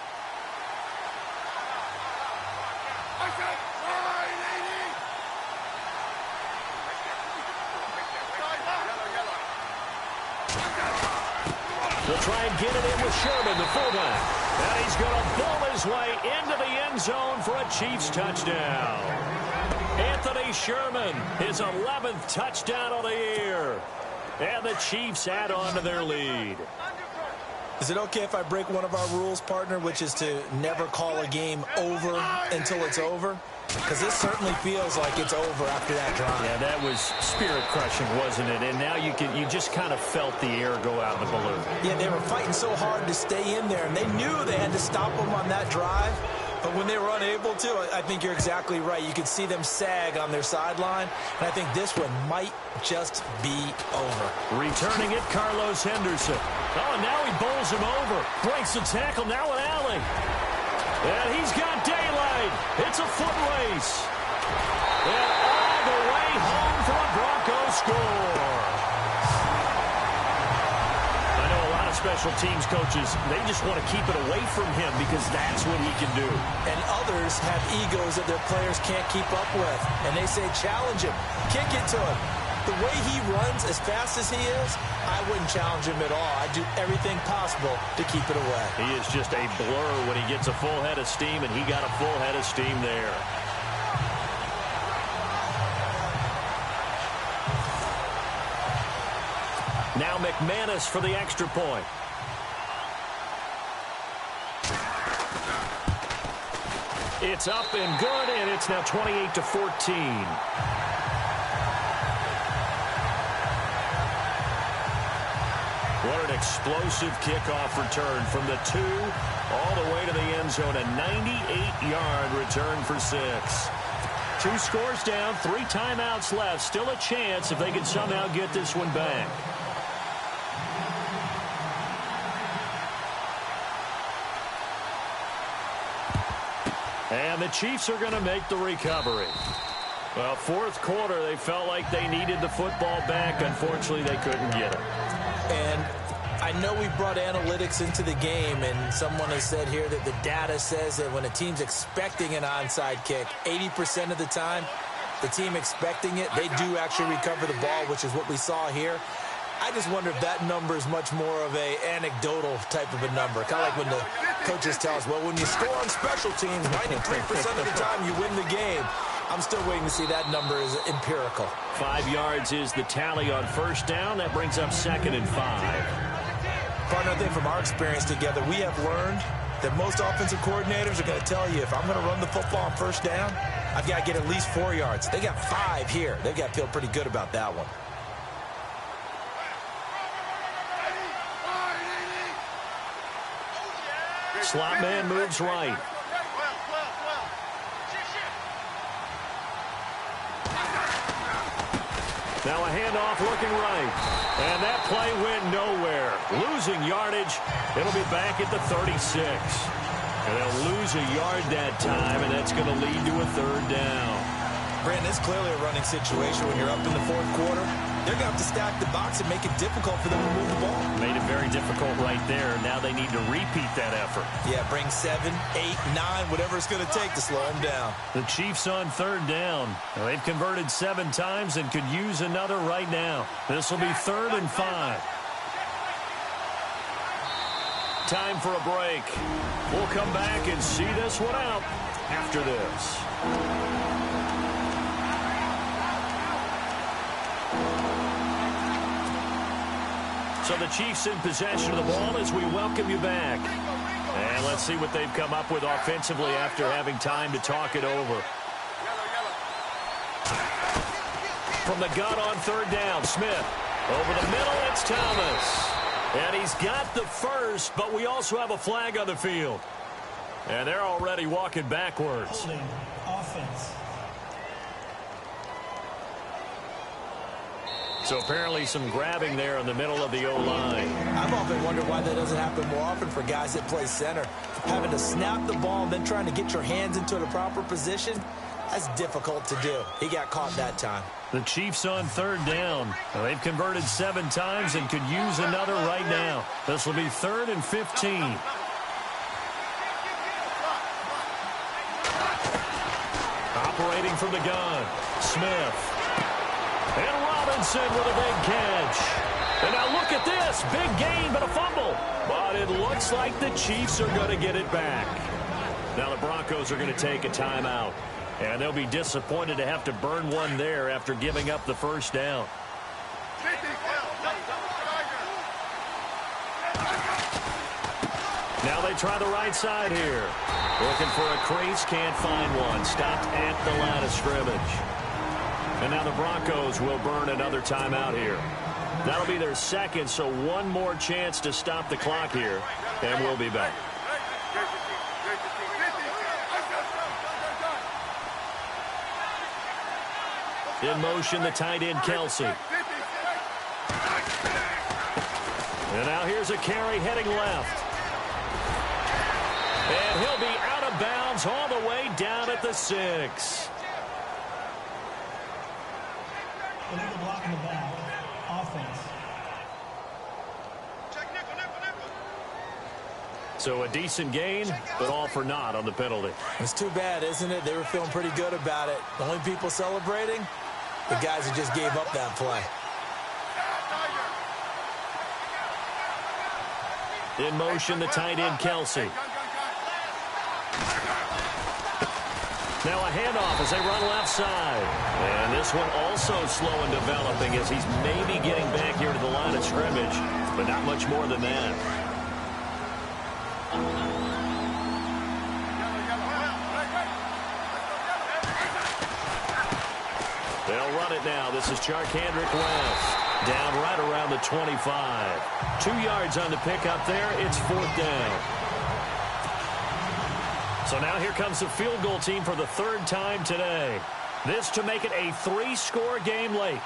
They'll try and get it in with Sherman, the fullback. And he's going to bull his way into the end zone for a Chiefs touchdown. Anthony Sherman, his 11th touchdown of the year. And the Chiefs add on to their lead. Is it okay if I break one of our rules, partner, which is to never call a game over until it's over? Because this certainly feels like it's over after that drive. Yeah, that was spirit-crushing, wasn't it? And now you just kind of felt the air go out of the balloon. Yeah, they were fighting so hard to stay in there, and they knew they had to stop them on that drive. But when they were unable to, I think you're exactly right. You could see them sag on their sideline, and I think this one might just be over. Returning it, Carlos Henderson. Oh, and now he bowls him over. Breaks the tackle, now with Alley. And he's got daylight. It's a foot race. And all the way home for a Broncos score. I know a lot of special teams coaches, they just want to keep it away from him because that's what he can do. And others have egos that their players can't keep up with. And they say, challenge him. Kick it to him. The way he runs as fast as he is, I wouldn't challenge him at all. I'd do everything possible to keep it away. He is just a blur when he gets a full head of steam, and he got a full head of steam there. Now McManus for the extra point. It's up and good, and it's now 28-14. What an explosive kickoff return from the 2 all the way to the end zone. A 98-yard return for 6. 2 scores down, 3 timeouts left. Still a chance if they can somehow get this one back. And the Chiefs are going to make the recovery. Well, 4th quarter, they felt like they needed the football back. Unfortunately, they couldn't get it. And I know we brought analytics into the game, and someone has said here that the data says that when a team's expecting an onside kick, 80% of the time, the team expecting it, they do actually recover the ball, which is what we saw here. I just wonder if that number is much more of a anecdotal type of a number. Kind of like when the coaches tell us, well, when you score on special teams, 93% of the time you win the game. I'm still waiting to see that number is empirical. 5 yards is the tally on 1st down. That brings up 2nd and 5. Partner, I think from our experience together, we have learned that most offensive coordinators are going to tell you, if I'm going to run the football on 1st down, I've got to get at least 4 yards. They got 5 here. They've got to feel pretty good about that one. Slot man moves right. Now a handoff looking right. And that play went nowhere. Losing yardage. It'll be back at the 36. And they'll lose a yard that time, and that's going to lead to a 3rd down. Brandon, it's clearly a running situation when you're up in the 4th quarter. they're going to have to stack the box and make it difficult for them to move the ball. Made it very difficult right there. Now they need to repeat that effort. Yeah, bring 7, 8, 9, whatever it's going to take to slow them down. The Chiefs on third down. Well, they've converted 7 times and could use another right now. This will be 3rd and 5. Time for a break. We'll come back and see this one out after this. So the Chiefs in possession of the ball as we welcome you back. And let's see what they've come up with offensively after having time to talk it over. From the gun on third down, Smith. Over the middle, it's Thomas. And he's got the first, but we also have a flag on the field. And they're already walking backwards. Holding offense. So apparently some grabbing there in the middle of the O-line. I've often wondered why that doesn't happen more often for guys that play center. Having to snap the ball and then trying to get your hands into the proper position, that's difficult to do. He got caught that time. The Chiefs on third down. Well, they've converted 7 times and could use another right now. This will be 3rd and 15. Operating from the gun, Smith. And Robinson with a big catch. And now look at this. Big gain, but a fumble. But it looks like the Chiefs are going to get it back. Now the Broncos are going to take a timeout. And they'll be disappointed to have to burn one there after giving up the first down. Now they try the right side here. Looking for a crease, can't find one. Stopped at the line of scrimmage. And now the Broncos will burn another timeout here. That'll be their second, so one more chance to stop the clock here. And we'll be back. In motion, the tight end, Kelsey. And now here's a carry heading left. And he'll be out of bounds all the way down at the 6. Illegal block in the back. Offense. So a decent gain, but all for naught on the penalty. It's too bad, isn't it? They were feeling pretty good about it. The only people celebrating, the guys who just gave up that play. In motion, the tight end, Kelsey. Now a handoff as they run left side. And this one also slow in developing as he's maybe getting back here to the line of scrimmage, but not much more than that. They'll run it now. This is Charkandrick West. Down right around the 25. 2 yards on the pickup there. It's 4th down. So now here comes the field goal team for the 3rd time today. This to make it a 3-score game late.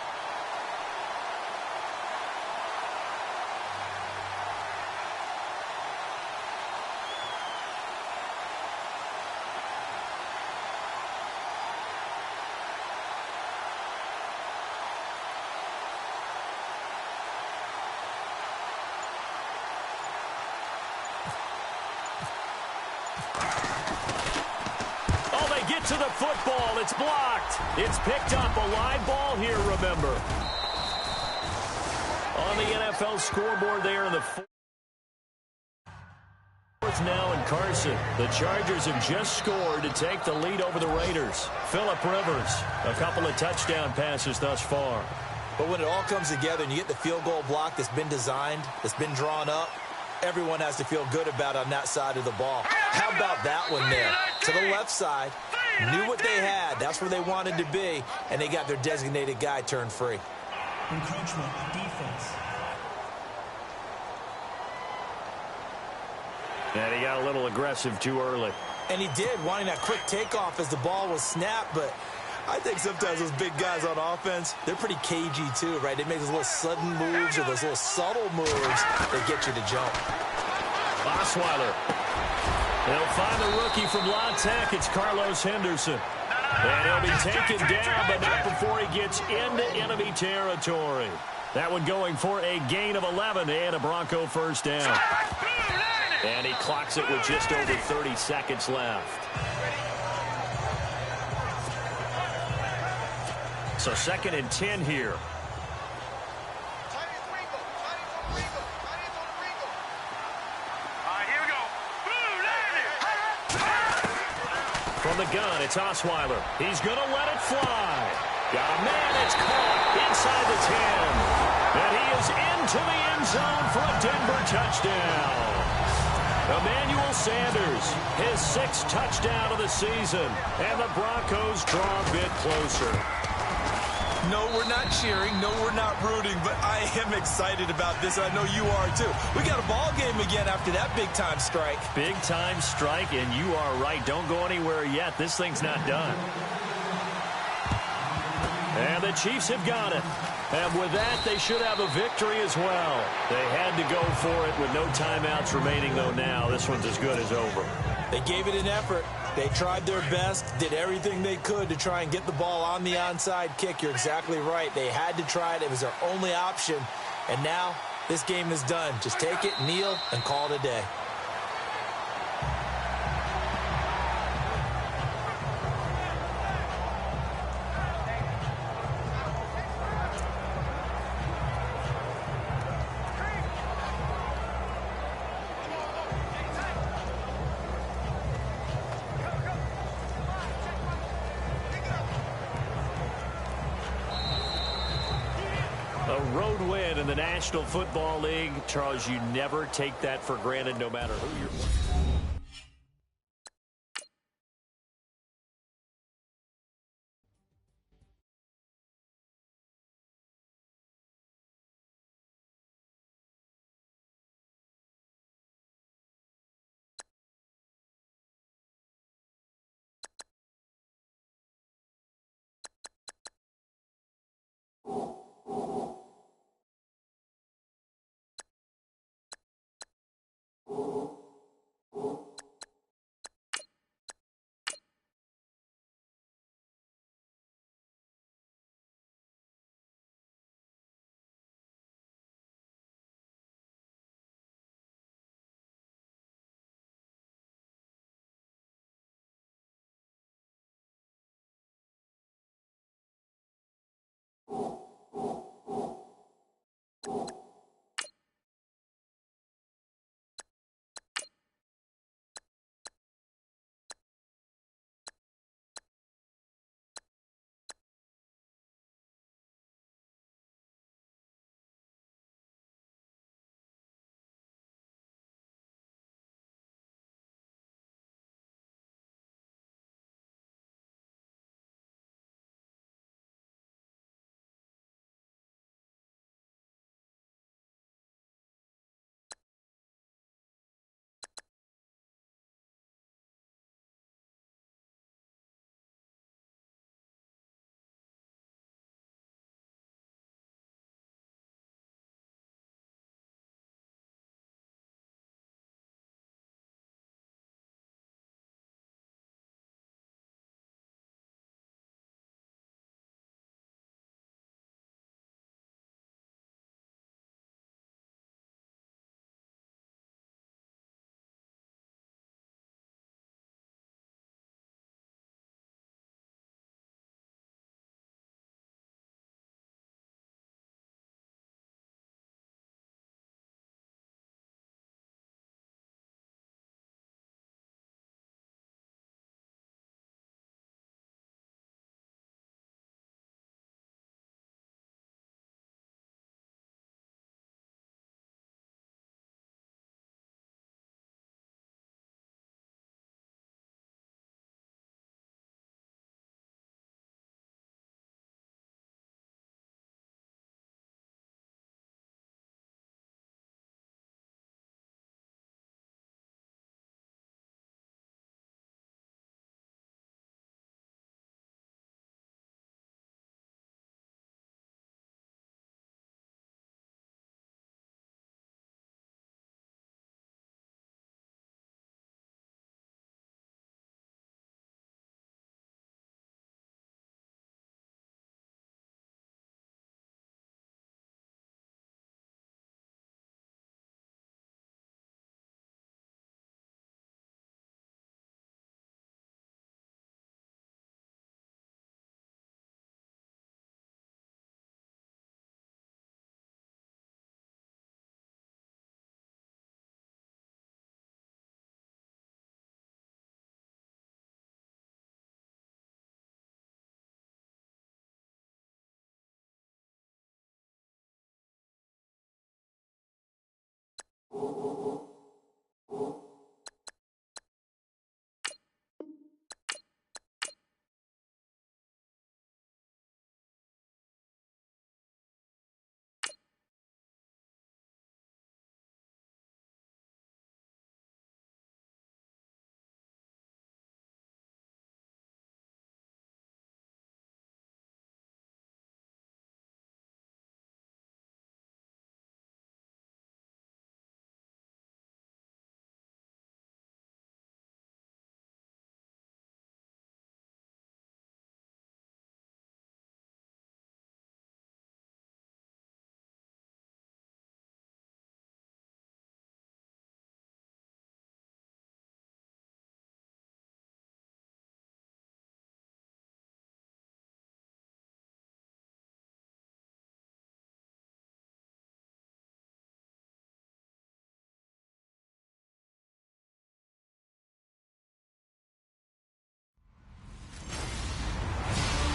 To the football, it's blocked. It's picked up, a live ball here, remember. On the NFL scoreboard there in the 4th now in Carson. The Chargers have just scored to take the lead over the Raiders. Phillip Rivers, a couple of touchdown passes thus far. But when it all comes together and you get the field goal block that's been designed, that's been drawn up, everyone has to feel good about on that side of the ball. How about that one there? To the left side. Knew what they had. That's where they wanted to be. And they got their designated guy turned free. Encroachment defense. And he got a little aggressive too early. And he did, wanting that quick takeoff as the ball was snapped. But I think sometimes those big guys on offense, they're pretty cagey too, right? They make those little sudden moves or those little subtle moves that get you to jump. Osweiler. They'll find the rookie from La Tech. It's Carlos Henderson. And he'll be taken down, but not before he gets into enemy territory. That one going for a gain of 11 and a Bronco first down. And he clocks it with just over 30 seconds left. So 2nd and 10 here. From the gun, it's Osweiler. He's going to let it fly. Got a man. It's caught inside the 10. And he is into the end zone for a Denver touchdown. Emmanuel Sanders, his 6th touchdown of the season. And the Broncos draw a bit closer. No, we're not cheering. No, we're not rooting. But I am excited about this. I know you are, too. We got a ball game again after that big-time strike. Big-time strike, and you are right. Don't go anywhere yet. This thing's not done. And the Chiefs have got it. And with that, they should have a victory as well. They had to go for it with no timeouts remaining, though, now. This one's as good as over. They gave it an effort. They tried their best, did everything they could to try and get the ball on the onside kick. You're exactly right. They had to try it. It was their only option. And now this game is done. Just take it, kneel, and call it a day. A road win in the National Football League. Charles, you never take that for granted no matter who you're playing.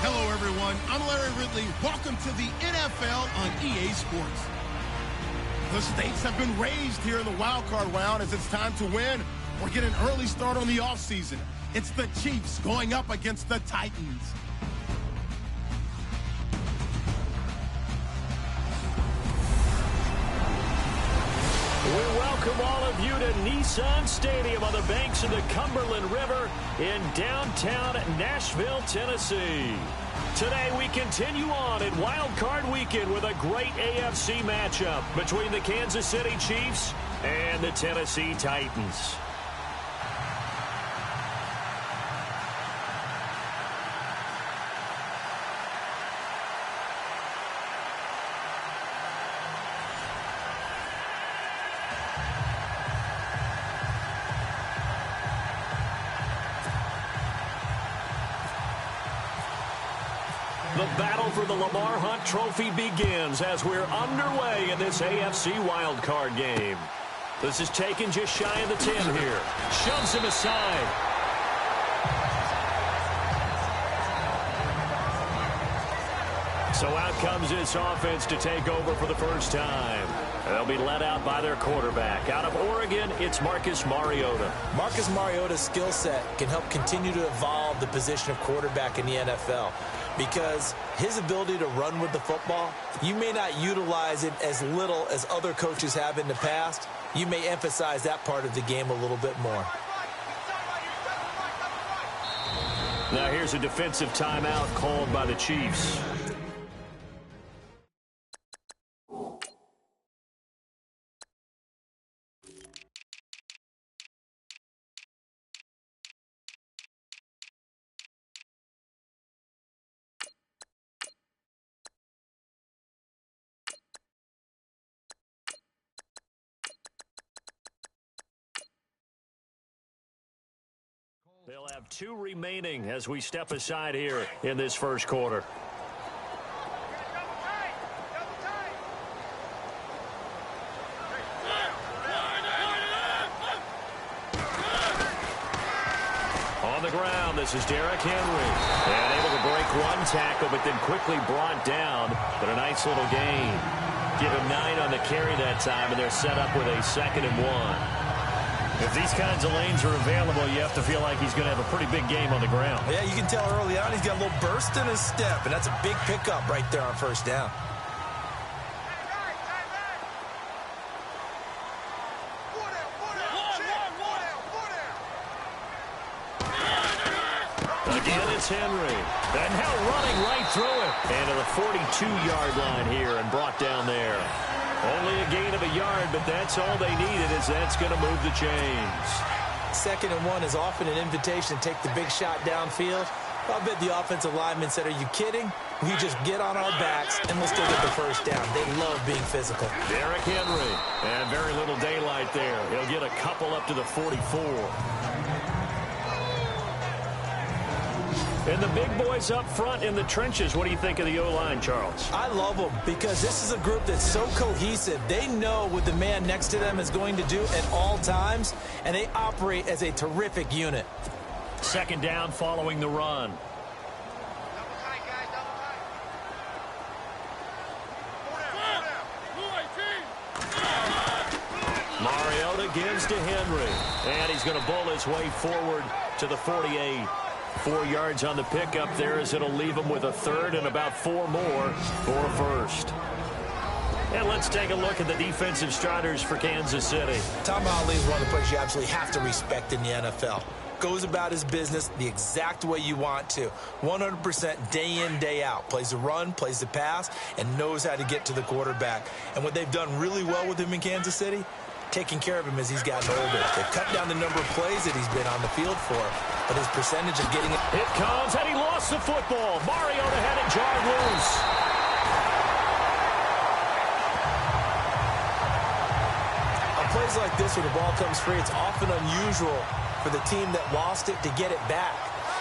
Hello, everyone. I'm Larry Ridley. Welcome to the NFL on EA Sports. The stakes have been raised here in the wild card round as it's time to win or get an early start on the offseason. It's the Chiefs going up against the Titans. We welcome all of you to Nissan Stadium on the banks of the Cumberland River in downtown Nashville, Tennessee. Today we continue on in Wild Card Weekend with a great AFC matchup between the Kansas City Chiefs and the Tennessee Titans. The battle for the Lamar Hunt Trophy begins as we're underway in this AFC wildcard game. This is taken just shy of the 10 here. Shoves him aside. So out comes this offense to take over for the first time. They'll be led out by their quarterback. Out of Oregon, it's Marcus Mariota. Marcus Mariota's skill set can help continue to evolve the position of quarterback in the NFL because his ability to run with the football, you may not utilize it as little as other coaches have in the past. You may emphasize that part of the game a little bit more. Now here's a defensive timeout called by the Chiefs. They'll have 2 remaining as we step aside here in this first quarter. On the ground, this is Derrick Henry. And able to break one tackle, but then quickly brought down. But a nice little gain. Give him 9 on the carry that time, and they're set up with a 2nd and 1. If these kinds of lanes are available, you have to feel like he's going to have a pretty big game on the ground. Yeah, you can tell early on he's got a little burst in his step, and that's a big pickup right there on first down. Again, it's Henry. And now running right through it. And to the 42-yard line here and brought down there. Only a gain of a yard, but that's all they needed, as that's going to move the chains. 2nd and 1 is often an invitation to take the big shot downfield. I bet the offensive linemen said, are you kidding? We just get on our backs and we'll still get the first down. They love being physical. Derrick Henry. And very little daylight there. He'll get a couple up to the 44. And the big boys up front in the trenches, what do you think of the O-line, Charles? I love them because this is a group that's so cohesive. They know what the man next to them is going to do at all times, and they operate as a terrific unit. 2nd down following the run. gives to Henry. And he's going to bowl his way forward to the 48. 4 yards on the pickup there as it'll leave him with a third and about 4 more for a first. And let's take a look at the defensive starters for Kansas City. Tom Ali is one of the players you absolutely have to respect in the NFL. Goes about his business the exact way you want to. 100% day in, day out. Plays the run, plays the pass, and knows how to get to the quarterback. And what they've done really well with him in Kansas City, taking care of him as he's gotten older. They've cut down the number of plays that he's been on the field for, but his percentage of getting it. It comes, and he lost the football. Mariota had it jarred loose. On plays like this, when the ball comes free, it's often unusual for the team that lost it to get it back,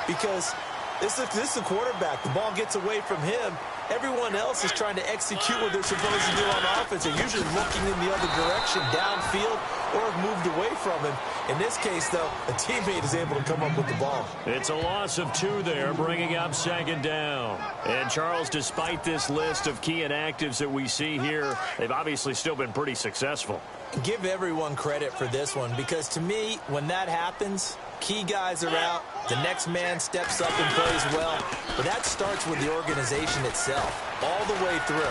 because this is the quarterback. The ball gets away from him. Everyone else is trying to execute what they're supposed to do on offense. They're usually looking in the other direction, downfield, or have moved away from him. In this case, though, a teammate is able to come up with the ball. It's a loss of 2 there, bringing up second down. And, Charles, despite this list of key inactives that we see here, they've obviously still been pretty successful. Give everyone credit for this one, because to me, when that happens, key guys are out, the next man steps up and plays well, but that starts with the organization itself, all the way through.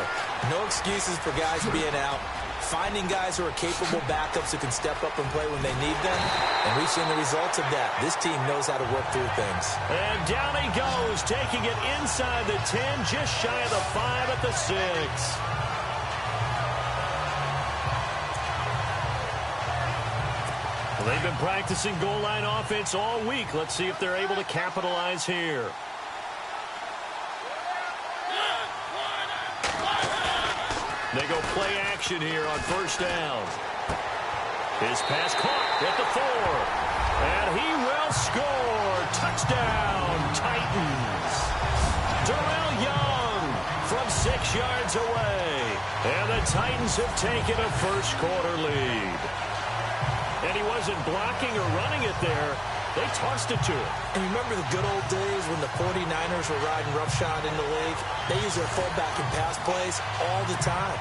No excuses for guys being out, finding guys who are capable backups who can step up and play when they need them, and we've seen the results of that. This team knows how to work through things. And down he goes, taking it inside the 10, just shy of the 5 at the 6. They've been practicing goal line offense all week. Let's see if they're able to capitalize here. They go play action here on first down. His pass caught at the 4. And he will score. Touchdown, Titans. Darrell Young from 6 yards away. And the Titans have taken a first-quarter lead. And he wasn't blocking or running it there. They tossed it to him. And remember the good old days when the 49ers were riding roughshod in the league? They use their fullback in pass plays all the time.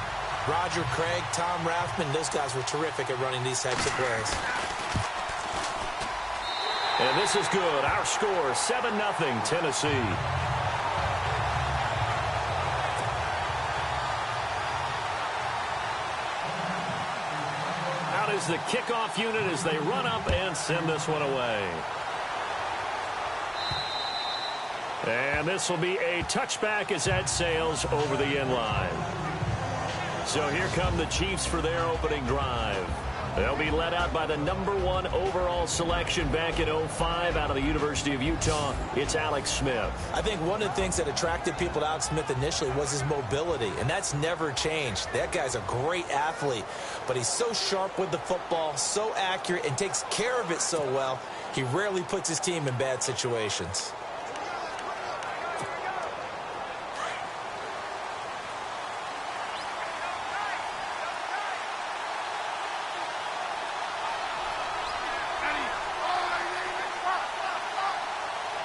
Roger Craig, Tom Rathman, those guys were terrific at running these types of plays. And this is good. Our score, 7-0 Tennessee. Is the kickoff unit as they run up and send this one away. And this will be a touchback as that sails over the end line. So here come the Chiefs for their opening drive. They'll be led out by the #1 overall selection back in 2005 out of the University of Utah. It's Alex Smith. I think one of the things that attracted people to Alex Smith initially was his mobility, and that's never changed. That guy's a great athlete, but he's so sharp with the football, so accurate, and takes care of it so well, he rarely puts his team in bad situations.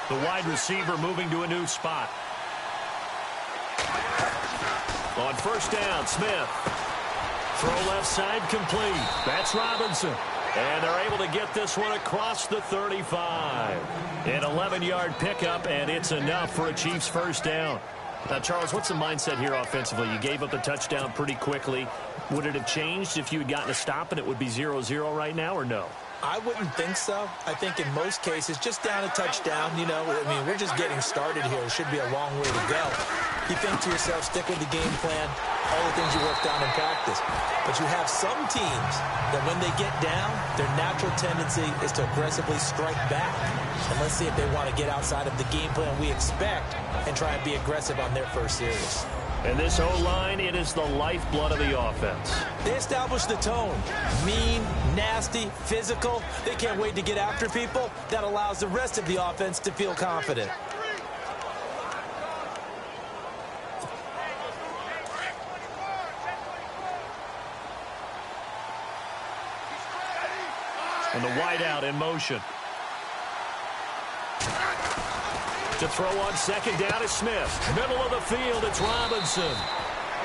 The wide receiver moving to a new spot. On first down, Smith. Throw left side complete. That's Robinson. And they're able to get this one across the 35. An 11-yard pickup, and it's enough for a Chiefs first down. Now, Charles, what's the mindset here offensively? You gave up the touchdown pretty quickly. Would it have changed if you had gotten a stop and it would be 0-0 right now, or no? I wouldn't think so. I think in most cases, just down a touchdown, you know, I mean, we're just getting started here. It should be a long way to go. You think to yourself, stick with the game plan, all the things you worked on in practice. But you have some teams that when they get down, their natural tendency is to aggressively strike back. And let's see if they want to get outside of the game plan we expect and try and be aggressive on their first series. And this O-line, it is the lifeblood of the offense. They establish the tone. Mean, nasty, physical. They can't wait to get after people. That allows the rest of the offense to feel confident. And the wideout in motion. To throw on second down is Smith. Middle of the field, it's Robinson.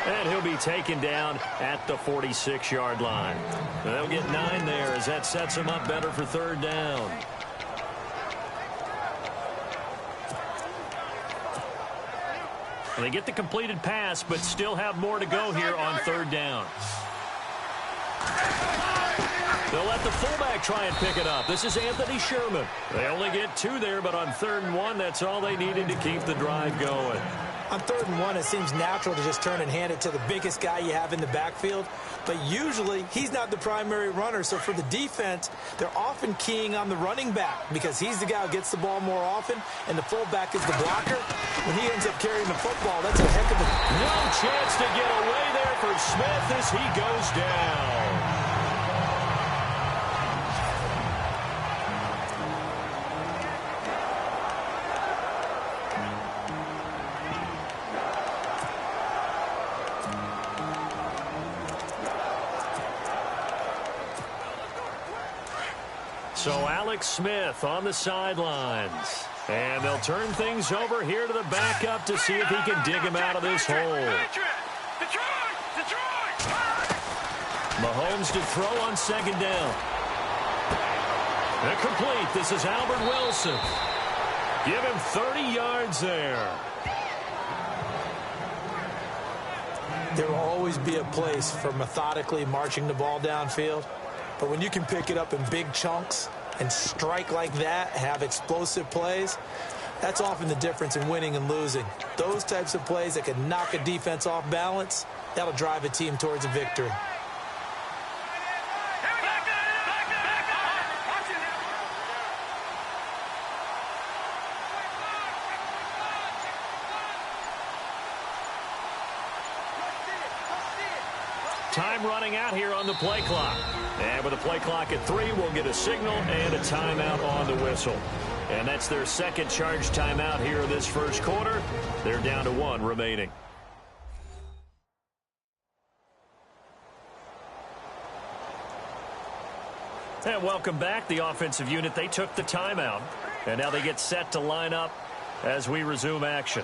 And he'll be taken down at the 46-yard line. They'll get 9 there as that sets him up better for third down. And they get the completed pass, but still have more to go here on third down. They'll let the fullback try and pick it up. This is Anthony Sherman. They only get 2 there, but on 3rd and 1, that's all they needed to keep the drive going. On 3rd and 1, it seems natural to just turn and hand it to the biggest guy you have in the backfield. But usually, he's not the primary runner. So for the defense, they're often keying on the running back because he's the guy who gets the ball more often, and the fullback is the blocker. When he ends up carrying the football, that's a heck of a... No chance to get away there for Smith as he goes down. So Alex Smith on the sidelines. And they'll turn things over here to the backup to see if he can dig him out of this hole. Mahomes to throw on 2nd down. Incomplete. This is Albert Wilson. Give him 30 yards there. There will always be a place for methodically marching the ball downfield. But when you can pick it up in big chunks and strike like that, have explosive plays, that's often the difference in winning and losing. Those types of plays that can knock a defense off balance, that'll drive a team towards a victory. Time running out here on the play clock. And with the play clock at 3, we'll get a signal and a timeout on the whistle. And that's their second charge timeout here in this first quarter. They're down to 1 remaining. And welcome back. The offensive unit, they took the timeout. And now they get set to line up as we resume action.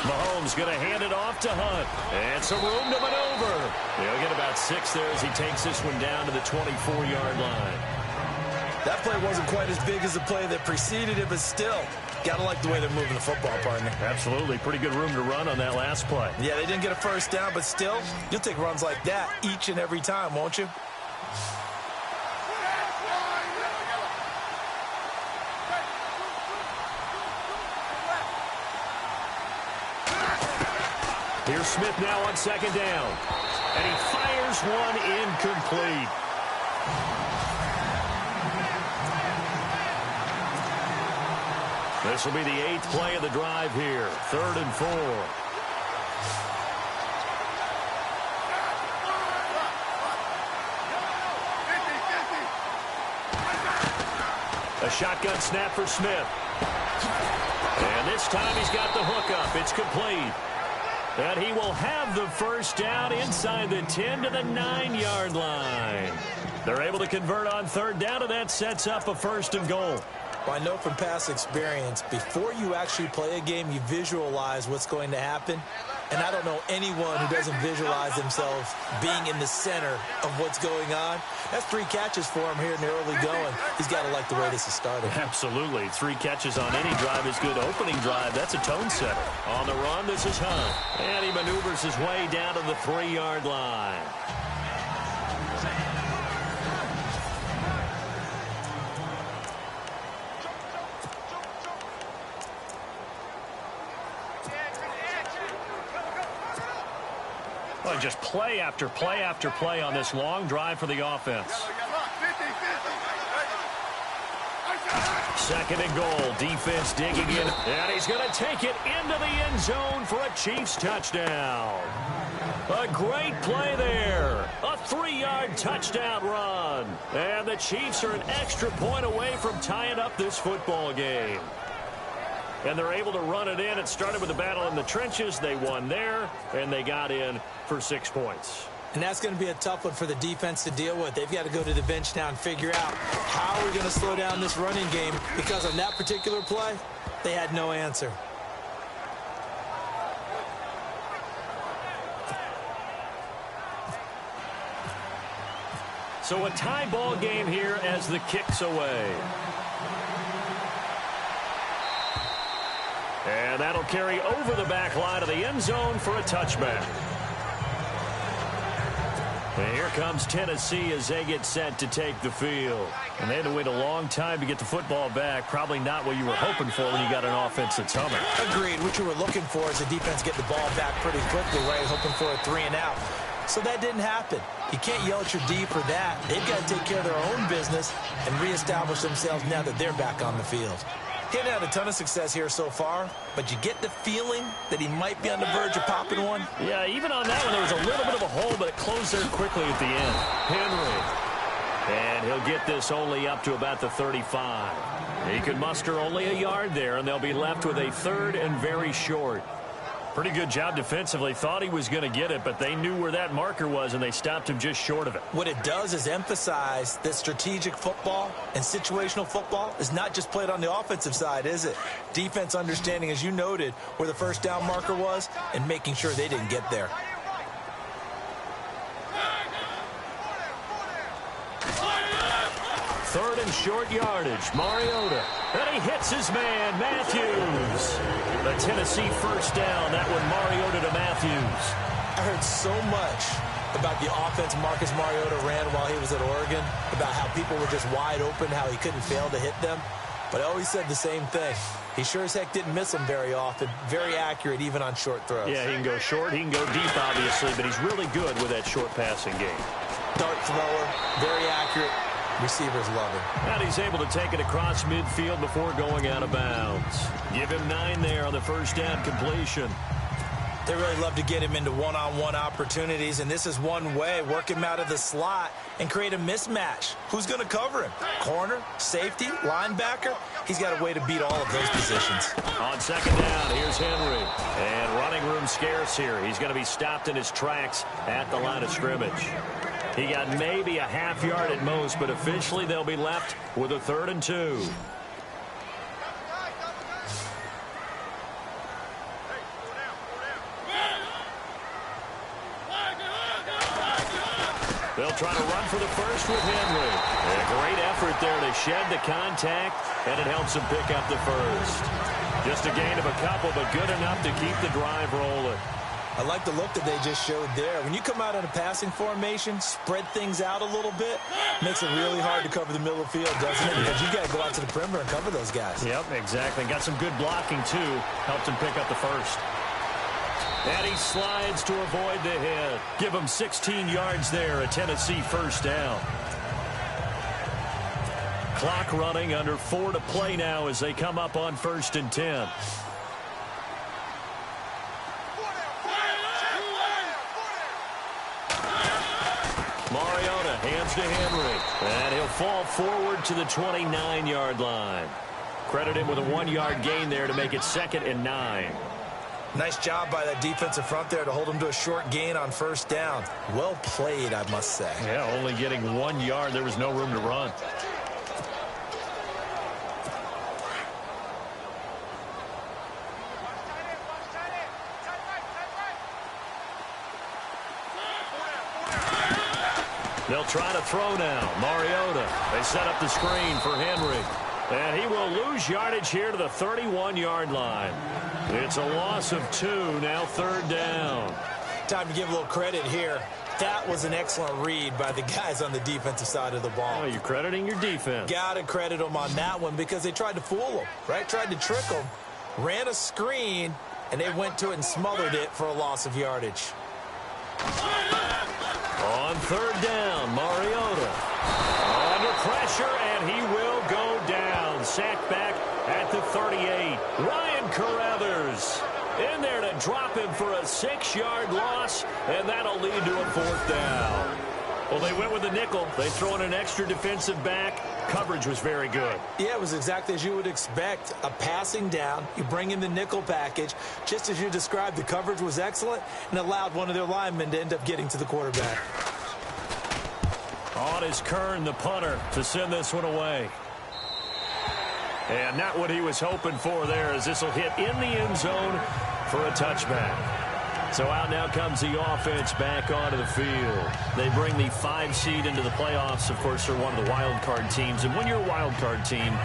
Mahomes going to hand it off to Hunt. And some room to maneuver. He'll get about 6 there as he takes this one down to the 24-yard line. That play wasn't quite as big as the play that preceded it, but still, got to like the way they're moving the football, partner. Absolutely. Pretty good room to run on that last play. Yeah, they didn't get a first down, but still, you'll take runs like that each and every time, won't you? Here's Smith now on 2nd down. And he fires one incomplete. This will be the 8th play of the drive here. 3rd and 4. A shotgun snap for Smith. And this time he's got the hook up. It's complete. And he will have the first down inside the 10 to the 9-yard line. They're able to convert on 3rd down, and that sets up a 1st and goal. Well, I know from past experience, before you actually play a game, you visualize what's going to happen. And I don't know anyone who doesn't visualize themselves being in the center of what's going on. That's 3 catches for him here in the early going. He's got to like the way this is started. Absolutely. 3 catches on any drive is good. Opening drive, that's a tone setter. On the run, this is Hunt. And he maneuvers his way down to the 3-yard line. Well, just play after play after play on this long drive for the offense. 2nd and goal. Defense digging in. And he's going to take it into the end zone for a Chiefs touchdown. A great play there. A 3-yard touchdown run. And the Chiefs are an extra point away from tying up this football game. And they're able to run it in. It started with a battle in the trenches. They won there, and they got in for 6 points. And that's going to be a tough one for the defense to deal with. They've got to go to the bench now and figure out how are we going to slow down this running game, because on that particular play, they had no answer. So a tie ball game here as the kick's away. And that'll carry over the back line of the end zone for a touchback. And here comes Tennessee as they get set to take the field. And they had to wait a long time to get the football back. Probably not what you were hoping for when you got an offense that's humming. Agreed. What you were looking for is the defense get the ball back pretty quickly, right? Hoping for a 3 and out. So that didn't happen. You can't yell at your D for that. They've got to take care of their own business and reestablish themselves now that they're back on the field. He hadn't had a ton of success here so far, but you get the feeling that he might be on the verge of popping one. Yeah, even on that one, there was a little bit of a hole, but it closed there quickly at the end. Henry. And he'll get this only up to about the 35. He could muster only a yard there, and they'll be left with a 3rd and very short. Pretty good job defensively. Thought he was going to get it, but they knew where that marker was, and they stopped him just short of it. What it does is emphasize that strategic football and situational football is not just played on the offensive side, is it? Defense understanding, as you noted, where the first down marker was and making sure they didn't get there. Third and short yardage. Mariota. And he hits his man, Matthews. The Tennessee first down. That one, Mariota to Matthews. I heard so much about the offense Marcus Mariota ran while he was at Oregon, about how people were just wide open, how he couldn't fail to hit them. But I always said the same thing. He sure as heck didn't miss them very often. Very accurate, even on short throws. Yeah, he can go short. He can go deep, obviously, but he's really good with that short passing game. Dart thrower, very accurate. Receivers love him. And he's able to take it across midfield before going out of bounds. Give him 9 there on the first down completion. They really love to get him into one-on-one opportunities, and this is one way. Work him out of the slot and create a mismatch. Who's going to cover him? Corner, safety, linebacker? He's got a way to beat all of those positions. On second down, here's Henry. And running room scarce here. He's going to be stopped in his tracks at the line of scrimmage. He got maybe a half yard at most, but officially they'll be left with a 3rd and 2. They'll try to run for the first with Henry. A great effort there to shed the contact, and it helps him pick up the first. Just a gain of a couple, but good enough to keep the drive rolling. I like the look that they just showed there. When you come out in a passing formation, spread things out a little bit, makes it really hard to cover the middle of the field, doesn't it? Because you got to go out to the perimeter and cover those guys. Yep, exactly. Got some good blocking, too. Helped him pick up the first. And he slides to avoid the hit. Give him 16 yards there, a Tennessee first down. Clock running, under 4 to play now as they come up on 1st and 10. Mariota hands to Henry. And he'll fall forward to the 29-yard line. Credit him with a 1-yard gain there to make it 2nd and 9. Nice job by that defensive front there to hold him to a short gain on first down. Well played, I must say. Yeah, only getting 1 yard. There was no room to run. They'll try to throw now. Mariota. They set up the screen for Henry. And he will lose yardage here to the 31-yard line. It's a loss of 2, now 3rd down. Time to give a little credit here. That was an excellent read by the guys on the defensive side of the ball. Oh, you're crediting your defense. Got to credit them on that one because they tried to fool them, right? Tried to trick them. Ran a screen, and they went to it and smothered it for a loss of yardage. On 3rd down, Mariota. Under pressure, and he will go down. Sacked back at the 38. Ryan Carruthers in there to drop him for a 6-yard loss, and that'll lead to a 4th down. Well, they went with the nickel. They throw in an extra defensive back. Coverage was very good. Yeah, it was exactly as you would expect. A passing down, you bring in the nickel package. Just as you described, the coverage was excellent and allowed one of their linemen to end up getting to the quarterback. On is Kern, the punter, to send this one away. And not what he was hoping for there, as this will hit in the end zone for a touchback. So out now comes the offense back onto the field. They bring the 5 seed into the playoffs. Of course, they're one of the wild card teams. And when you're a wild card team,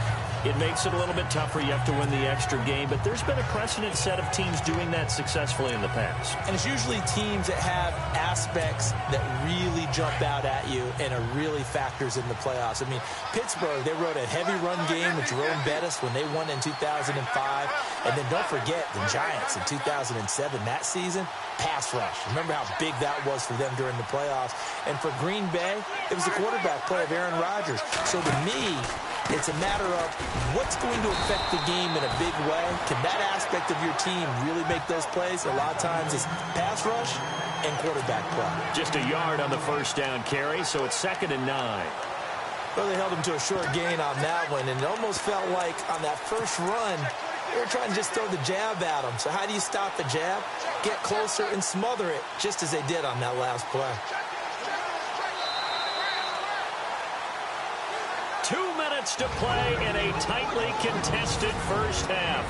it makes it a little bit tougher. You have to win the extra game. But there's been a precedent set of teams doing that successfully in the past. And it's usually teams that have aspects that really jump out at you and are really factors in the playoffs. I mean, Pittsburgh, they wrote a heavy run game with Jerome Bettis when they won in 2005. And then don't forget the Giants in 2007, that season, pass rush. Remember how big that was for them during the playoffs. And for Green Bay, it was the quarterback play of Aaron Rodgers. So to me, it's a matter of what's going to affect the game in a big way. Can that aspect of your team really make those plays? A lot of times it's pass rush and quarterback play. Just a yard on the first down carry, so it's 2nd and 9. Well, they held him to a short gain on that one, and it almost felt like on that first run, they were trying to just throw the jab at him. So how do you stop the jab? Get closer and smother it, just as they did on that last play. 2 minutes to play in a tightly contested first half.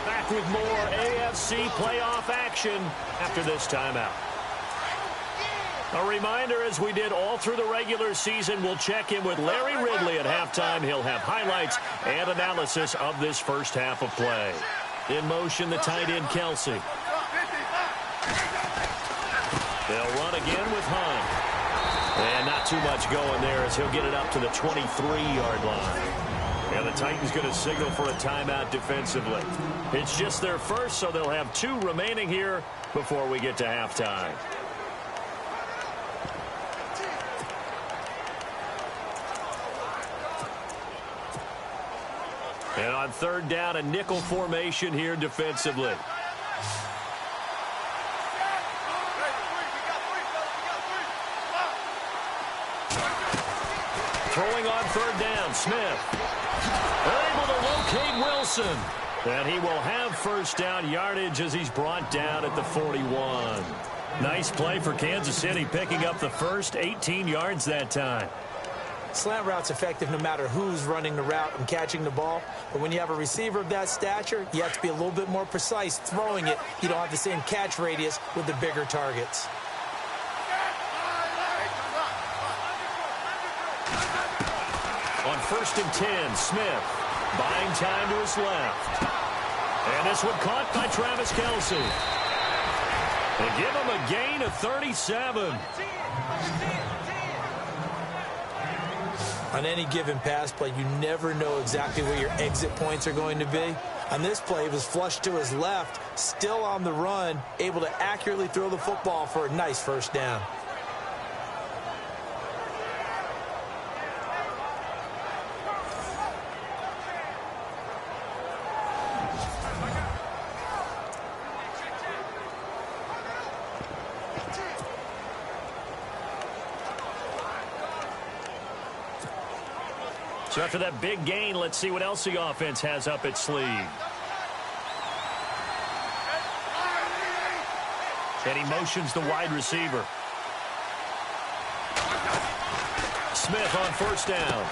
Back with more AFC playoff action after this timeout. A reminder, as we did all through the regular season, we'll check in with Larry Ridley at halftime. He'll have highlights and analysis of this first half of play. In motion, the tight end, Kelsey. They'll run again with Hunt. And not too much going there as he'll get it up to the 23-yard line. And the Titans going to signal for a timeout defensively. It's just their first, so they'll have 2 remaining here before we get to halftime. And on 3rd down, a nickel formation here defensively. Throwing on 3rd down, Smith. They're able to locate Wilson. And he will have first down yardage as he's brought down at the 41. Nice play for Kansas City, picking up the first 18 yards that time. Slant route's effective no matter who's running the route and catching the ball. But when you have a receiver of that stature, you have to be a little bit more precise throwing it. You don't have the same catch radius with the bigger targets. On 1st and 10, Smith buying time to his left. And this one caught by Travis Kelce. They give him a gain of 37. On any given pass play, you never know exactly where your exit points are going to be. On this play, he was flushed to his left, still on the run, able to accurately throw the football for a nice first down. So after that big gain, let's see what else the offense has up its sleeve. And he motions the wide receiver. Smith on 1st down.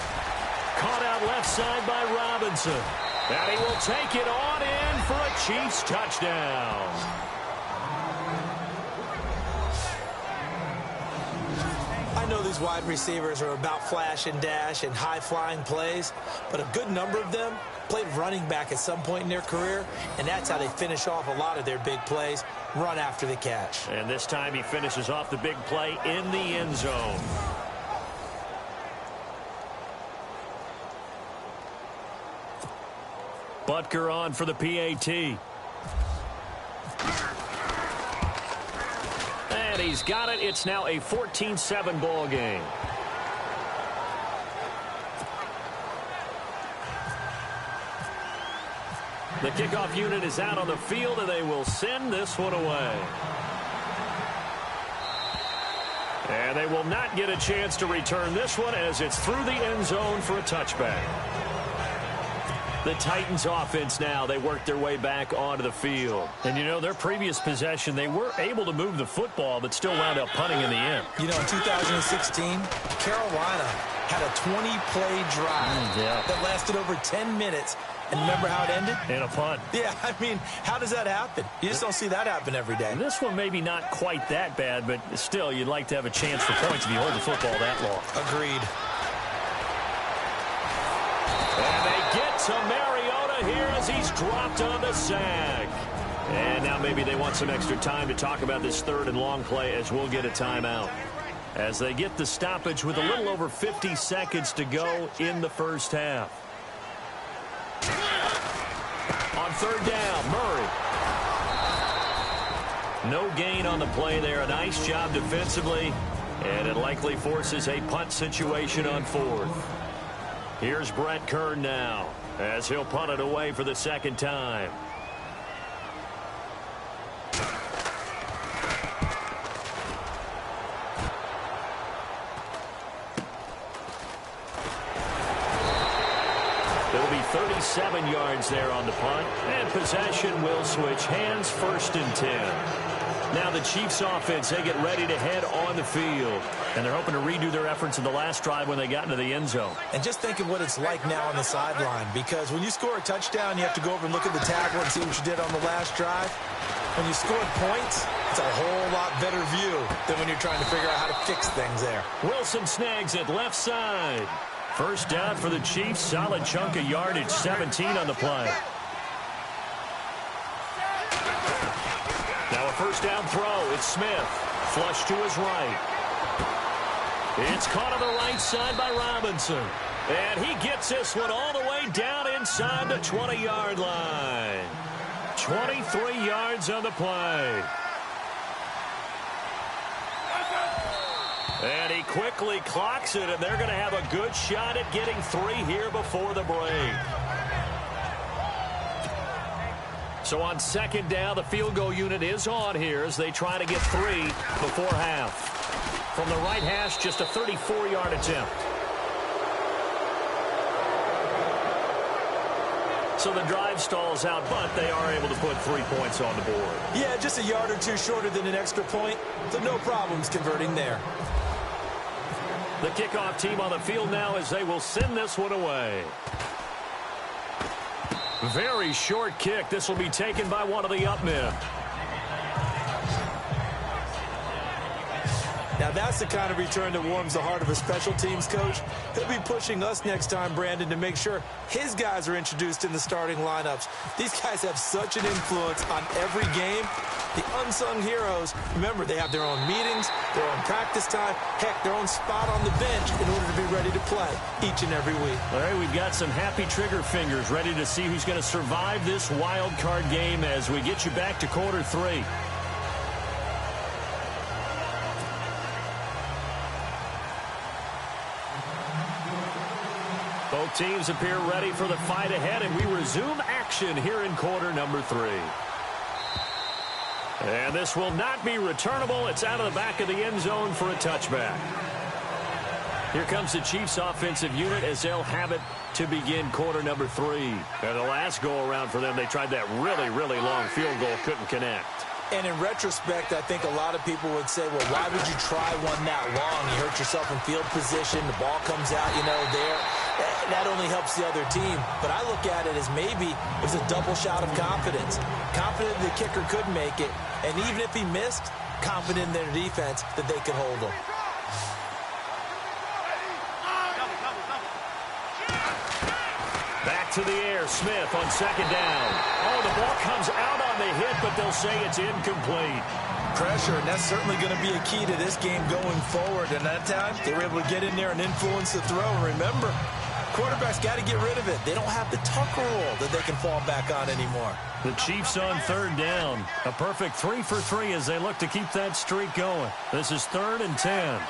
Caught out left side by Robinson. And he will take it on in for a Chiefs touchdown. I know these wide receivers are about flash and dash and high-flying plays, but a good number of them played running back at some point in their career, and that's how they finish off a lot of their big plays, run after the catch. And this time he finishes off the big play in the end zone. Butker on for the PAT. And he's got it. It's now a 14-7 ball game. The kickoff unit is out on the field, and they will send this one away. And they will not get a chance to return this one as it's through the end zone for a touchback. The Titans offense now, they work their way back onto the field. And, you know, their previous possession, they were able to move the football but still wound up punting in the end. You know, in 2016, Carolina had a 20-play drive that lasted over 10 minutes. And remember how it ended? In a punt. Yeah, I mean, how does that happen? You just don't see that happen every day. And this one maybe not quite that bad, but still, you'd like to have a chance for points if you hold the football that long. Agreed. And they get to Mariota here as he's dropped on the sack. And now maybe they want some extra time to talk about this third and long play as we'll get a timeout. As they get the stoppage with a little over 50 seconds to go in the first half. On third down, Murray. No gain on the play there. A nice job defensively. And it likely forces a punt situation on fourth. Here's Brett Kern now as he'll punt it away for the second time. There'll be 37 yards there on the punt, and possession will switch hands, 1st and 10. Now the Chiefs offense, they get ready to head on the field. And they're hoping to redo their efforts in the last drive when they got into the end zone. And just think of what it's like now on the sideline, because when you score a touchdown, you have to go over and look at the tackle and see what you did on the last drive. When you scored points, it's a whole lot better view than when you're trying to figure out how to fix things there. Wilson snags it left side. First down for the Chiefs. Solid chunk of yardage, 17 on the play. Now a first down throw. It's Smith. Flush to his right. It's caught on the right side by Robinson. And he gets this one all the way down inside the 20-yard line. 23 yards on the play. And he quickly clocks it, and they're going to have a good shot at getting 3 here before the break. So on second down, the field goal unit is on here as they try to get 3 before half. From the right hash, just a 34-yard attempt. So the drive stalls out, but they are able to put 3 points on the board. Yeah, just a yard or two shorter than an extra point, so no problems converting there. The kickoff team on the field now as they will send this one away. Very short kick. This will be taken by one of the up men. Now, that's the kind of return that warms the heart of a special teams coach. He'll be pushing us next time, Brandon, to make sure his guys are introduced in the starting lineups. These guys have such an influence on every game. The unsung heroes, remember, they have their own meetings, their own practice time, heck, their own spot on the bench in order to be ready to play each and every week. All right, we've got some happy trigger fingers ready to see who's going to survive this wild card game as we get you back to quarter 3. Both teams appear ready for the fight ahead, and we resume action here in quarter number 3. And this will not be returnable. It's out of the back of the end zone for a touchback. Here comes the Chiefs offensive unit as they'll have it to begin quarter number 3. And the last go-around for them, they tried that really, really long field goal, couldn't connect. And in retrospect, I think a lot of people would say, well, why would you try one that long? You hurt yourself in field position. The ball comes out, you know, there. That only helps the other team. But I look at it as maybe it was a double shot of confidence. Confident the kicker could make it. And even if he missed, confident in their defense that they could hold him. Back to the air, Smith on second down. Oh, the ball comes out on the hit, but they'll say it's incomplete. Pressure, and that's certainly going to be a key to this game going forward. And that time, they were able to get in there and influence the throw. And remember, quarterbacks got to get rid of it. They don't have the Tucker rule that they can fall back on anymore. The Chiefs on third down. A perfect 3 for 3 as they look to keep that streak going. This is 3rd and 10.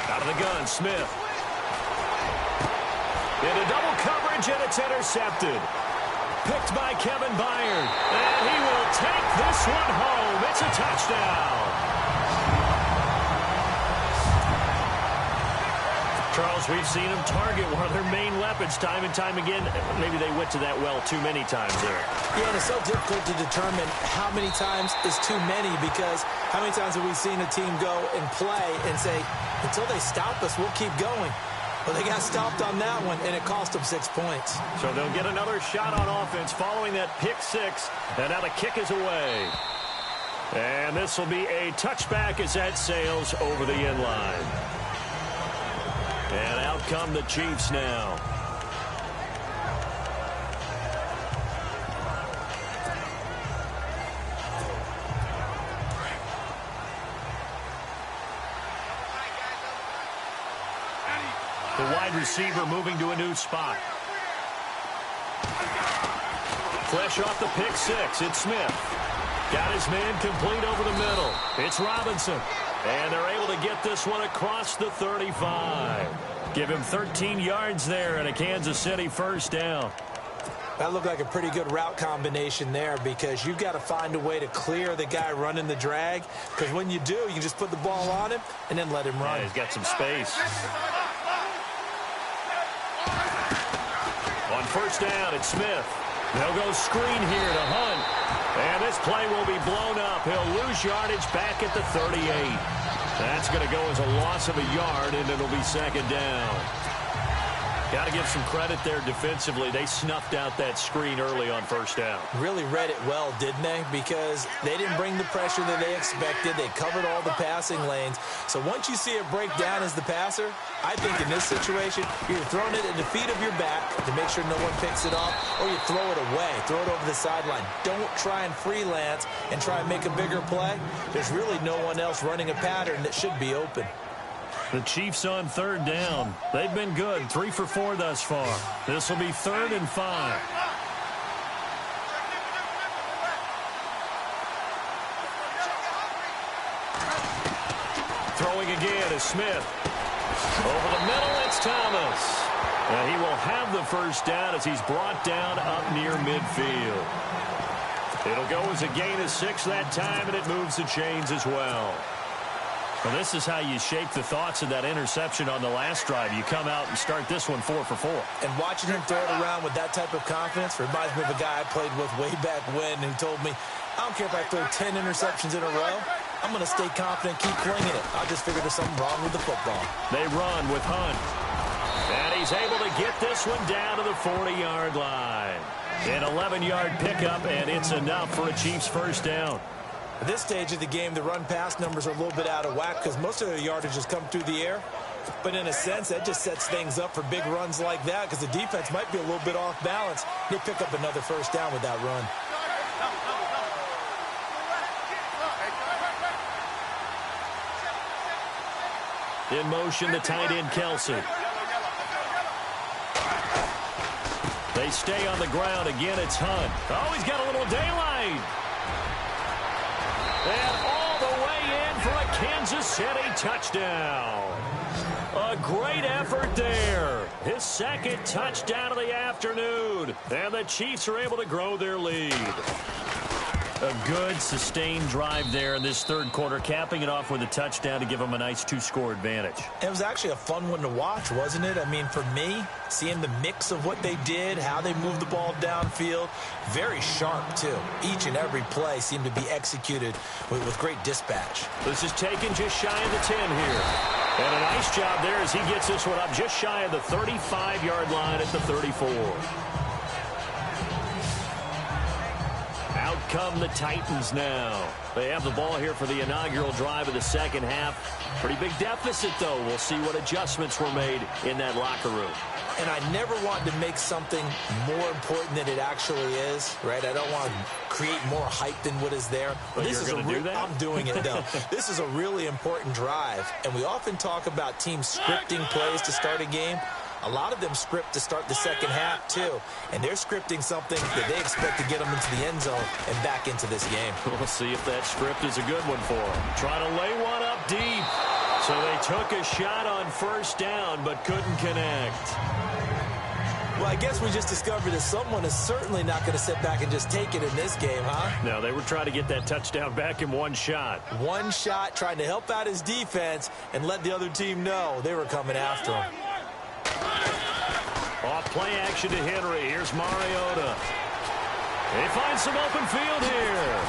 Out of the gun, Smith. Into double coverage, and it's intercepted. picked by Kevin Byard. And he will take this one home. It's a touchdown. Charles, we've seen him target one of their main weapons time and time again. Maybe they went to that well too many times there. Yeah, and it's so difficult to determine how many times is too many, because how many times have we seen a team go and play and say, until they stop us, we'll keep going. Well, they got stopped on that one, and it cost them 6 points. So they'll get another shot on offense following that pick six, and now the kick is away. And this will be a touchback as that sails over the end line. And out come the Chiefs now. The wide receiver moving to a new spot. Fresh off the pick six, it's Smith. Got his man complete over the middle. It's Robinson. And they're able to get this one across the 35. Give him 13 yards there and a Kansas City first down. That looked like a pretty good route combination there, because you've got to find a way to clear the guy running the drag, because when you do, you can just put the ball on him and then let him run. Yeah, he's got some space. On first down, it's Smith. They'll go screen here to Hunt. And this play will be blown up. He'll lose yardage back at the 38. That's going to go as a loss of a yard, and it'll be second down. Got to give some credit there defensively. They snuffed out that screen early on first down. Really read it well, didn't they? Because they didn't bring the pressure that they expected. They covered all the passing lanes. So once you see it break down as the passer, I think in this situation, you're throwing it at the feet of your back to make sure no one picks it off, or you throw it away, throw it over the sideline. Don't try and freelance and try and make a bigger play. There's really no one else running a pattern that should be open. The Chiefs on third down. They've been good, 3 for 4 thus far. This will be 3rd and 5. Throwing again is Smith. Over the middle, it's Thomas. And he will have the first down as he's brought down up near midfield. It'll go as a gain of 6 that time, and it moves the chains as well. Well, this is how you shape the thoughts of that interception on the last drive. You come out and start this one 4 for 4. And watching him throw it around with that type of confidence reminds me of a guy I played with way back when who told me, I don't care if I throw 10 interceptions in a row. I'm going to stay confident, keep flinging it. I just figured there's something wrong with the football. They run with Hunt. And he's able to get this one down to the 40-yard line. An 11-yard pickup, and it's enough for a Chiefs first down. At this stage of the game, the run-pass numbers are a little bit out of whack because most of their yardage has come through the air. But in a sense, that just sets things up for big runs like that because the defense might be a little bit off balance. They pick up another first down with that run. In motion, the tight end, Kelsey. They stay on the ground. Again, it's Hunt. Oh, he's got a little daylight. And all the way in for a Kansas City touchdown. A great effort there. His second touchdown of the afternoon. And the Chiefs are able to grow their lead. A good, sustained drive there in this third quarter, capping it off with a touchdown to give them a nice 2-score advantage. It was actually a fun one to watch, wasn't it? I mean, for me, seeing the mix of what they did, how they moved the ball downfield, very sharp, too. Each and every play seemed to be executed with great dispatch. This is taken just shy of the 10 here. And a nice job there as he gets this one up just shy of the 35-yard line at the 34. Out come the Titans now. They have the ball here for the inaugural drive of the second half. Pretty big deficit, though. We'll see what adjustments were made in that locker room. And I never want to make something more important than it actually is, right? I don't want to create more hype than what is there. But this is do that? I'm doing it, though. This is a really important drive. And we often talk about teams scripting plays to start a game. A lot of them script to start the second half, too. And they're scripting something that they expect to get them into the end zone and back into this game. We'll see if that script is a good one for them. Trying to lay one up deep. So they took a shot on first down, but couldn't connect. Well, I guess we just discovered that someone is certainly not going to sit back and just take it in this game, huh? No, they were trying to get that touchdown back in one shot. One shot, trying to help out his defense and let the other team know they were coming after him. Off play action to Henry. Here's Mariota. He finds some open field here.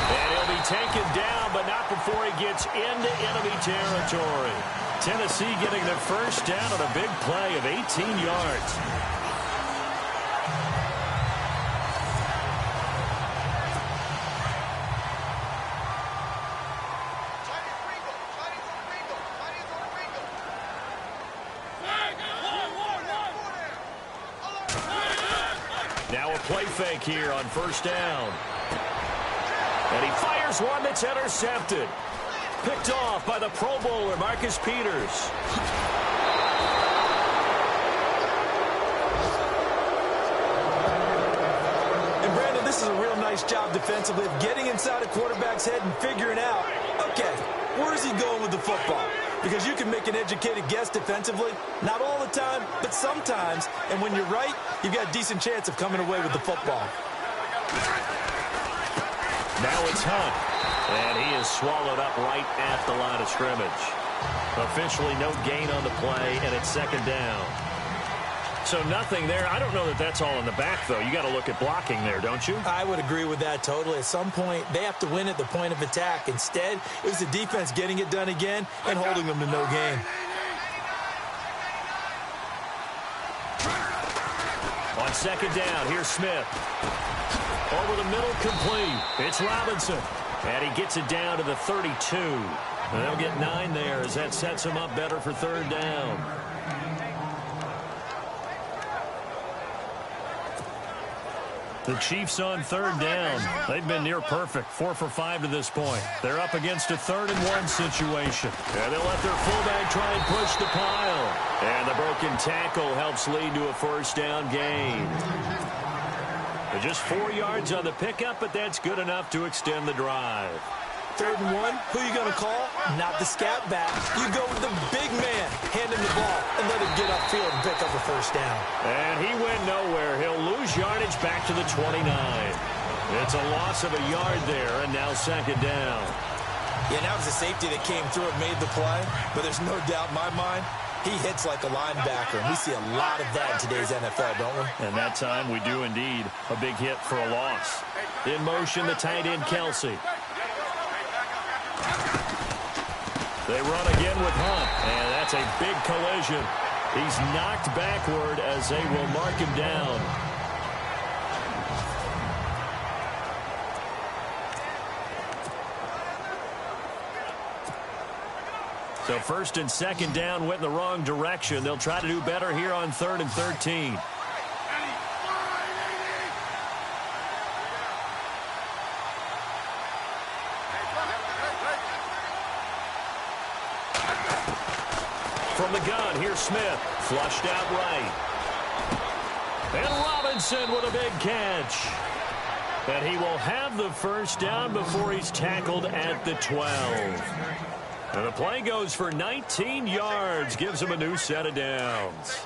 And he'll be taken down, but not before he gets into enemy territory. Tennessee getting the first down on a big play of 18 yards. Now a play fake here on first down. And he fires one that's intercepted. Picked off by the Pro Bowler, Marcus Peters. And Brandon, this is a real nice job defensively of getting inside a quarterback's head and figuring out, okay, where is he going with the football? Because you can make an educated guess defensively, not all the time, but sometimes. And when you're right, you've got a decent chance of coming away with the football. Now it's Hunt. And he is swallowed up right at the line of scrimmage. Officially no gain on the play, and it's second down. So nothing there. I don't know that that's all in the back, though. You got to look at blocking there, don't you? I would agree with that totally. At some point, they have to win at the point of attack. Instead, it was the defense getting it done again and holding them to no gain. On second down, here's Smith. Over the middle, complete. It's Robinson. And he gets it down to the 32. And they'll get 9 there as that sets him up better for third down. The Chiefs on third down. They've been near perfect, 4 for 5 to this point. They're up against a 3rd-and-1 situation. And they'll let their fullback try and push the pile. And the broken tackle helps lead to a first down gain. Just 4 yards on the pickup, but that's good enough to extend the drive. 3rd and 1, who are you going to call? Not the scat back. You go with the big man, hand him the ball, and let him get upfield and pick up a first down. And he went nowhere. He'll lose yardage back to the 29. It's a loss of a yard there, and now second down. Yeah, now it's the safety that came through and made the play, but there's no doubt in my mind, he hits like a linebacker, and we see a lot of that in today's NFL, don't we? And that time we do indeed. A big hit for a loss. In motion, the tight end, Kelsey. They run again with Hunt, and that's a big collision. He's knocked backward as they will mark him down. So first and second down went in the wrong direction. They'll try to do better here on 3rd and 13. From the gun, here's Smith. Flushed out right. And Robinson with a big catch. And he will have the first down before he's tackled at the 12. And the play goes for 19 yards, gives him a new set of downs.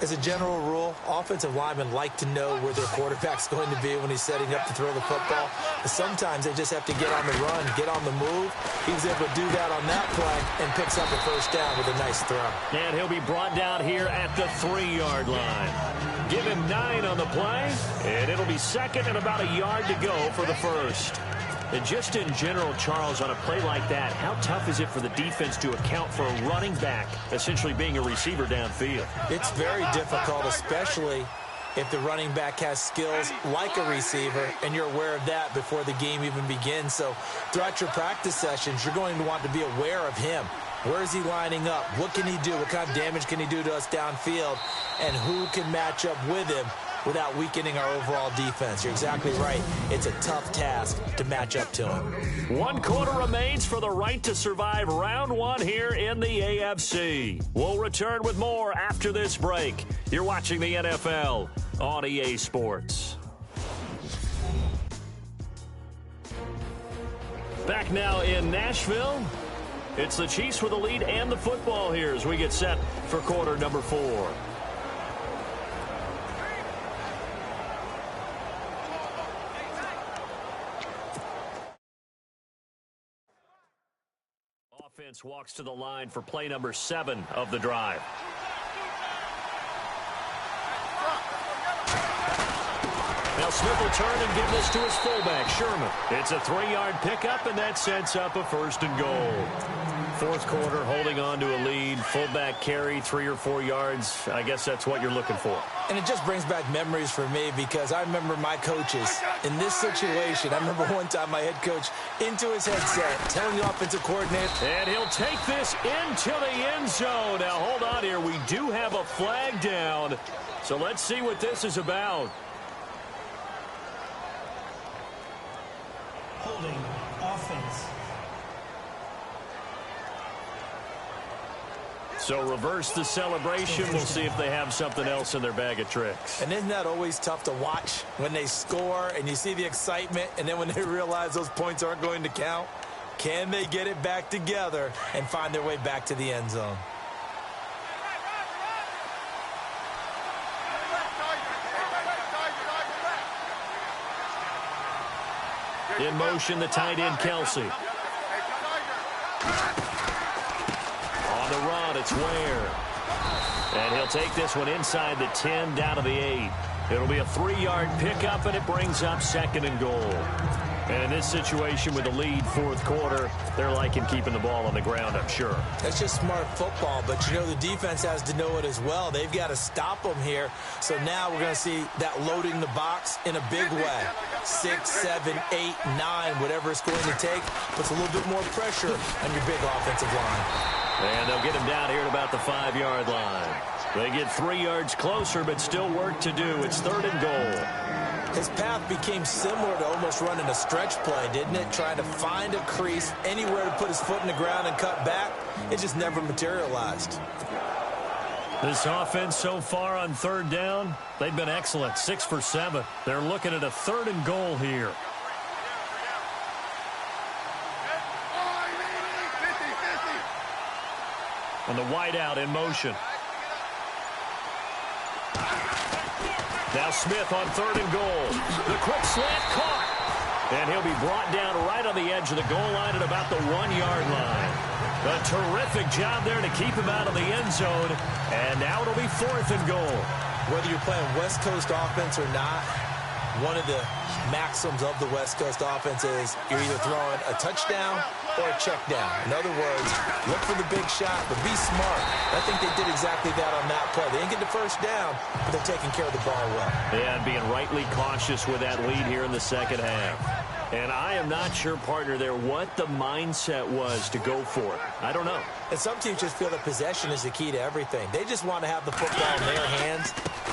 As a general rule, offensive linemen like to know where their quarterback's going to be when he's setting up to throw the football. But sometimes they just have to get on the run, get on the move. He was able to do that on that play and picks up a first down with a nice throw. And he'll be brought down here at the 3-yard line. Give him 9 on the play, and it'll be second and about a yard to go for the first. And just in general, Charles, on a play like that, how tough is it for the defense to account for a running back essentially being a receiver downfield? It's very difficult, especially if the running back has skills like a receiver, and you're aware of that before the game even begins. So throughout your practice sessions, you're going to want to be aware of him. Where is he lining up? What can he do? What kind of damage can he do to us downfield? And who can match up with him without weakening our overall defense? You're exactly right. It's a tough task to match up to him. 1 quarter remains for the right to survive round 1 here in the AFC. We'll return with more after this break. You're watching the NFL on EA Sports. Back now in Nashville. It's the Chiefs with the lead and the football here as we get set for quarter number 4. Offense walks to the line for play number 7 of the drive. Now Smith will turn and give this to his fullback, Sherman. It's a 3-yard pickup, and that sets up a 1st and goal. Fourth quarter, holding on to a lead. Fullback carry, 3 or 4 yards. I guess that's what you're looking for. And it just brings back memories for me because I remember my coaches in this situation. I remember one time my head coach into his headset telling the offensive coordinator. And he'll take this into the end zone. Now, hold on here. We do have a flag down. So let's see what this is about. Holding offense. So reverse the celebration. We'll see if they have something else in their bag of tricks. And isn't that always tough to watch when they score and you see the excitement and then when they realize those points aren't going to count? Can they get it back together and find their way back to the end zone? In motion, the tight end, Kelsey. On the run, it's Ware. And he'll take this one inside the 10, down to the 8. It'll be a 3-yard pickup, and it brings up 2nd and goal. And in this situation with the lead, fourth quarter, they're liking keeping the ball on the ground, I'm sure. That's just smart football, but you know the defense has to know it as well. They've got to stop them here. So now we're going to see that loading the box in a big way. 6, 7, 8, 9, whatever it's going to take, puts a little bit more pressure on your big offensive line. And they'll get him down here at about the 5-yard line. They get 3 yards closer, but still work to do. It's 3rd and goal. His path became similar to almost running a stretch play, didn't it? Trying to find a crease, anywhere to put his foot in the ground and cut back. It just never materialized. This offense so far on 3rd down, they've been excellent, 6 for 7. They're looking at a 3rd and goal here. And the wideout in motion. Now Smith on 3rd and goal. The quick slant caught. And he'll be brought down right on the edge of the goal line at about the 1-yard line. A terrific job there to keep him out of the end zone. And now it'll be 4th and goal. Whether you're playing West Coast offense or not, one of the maxims of the West Coast offense is you're either throwing a touchdown or a check down. In other words, look for the big shot, but be smart. I think they did exactly that on that play. They didn't get the first down, but they're taking care of the ball well. Yeah, and being rightly cautious with that lead here in the second half. And I am not sure, partner, there what the mindset was to go for it. I don't know. And some teams just feel that possession is the key to everything. They just want to have the football in their hands.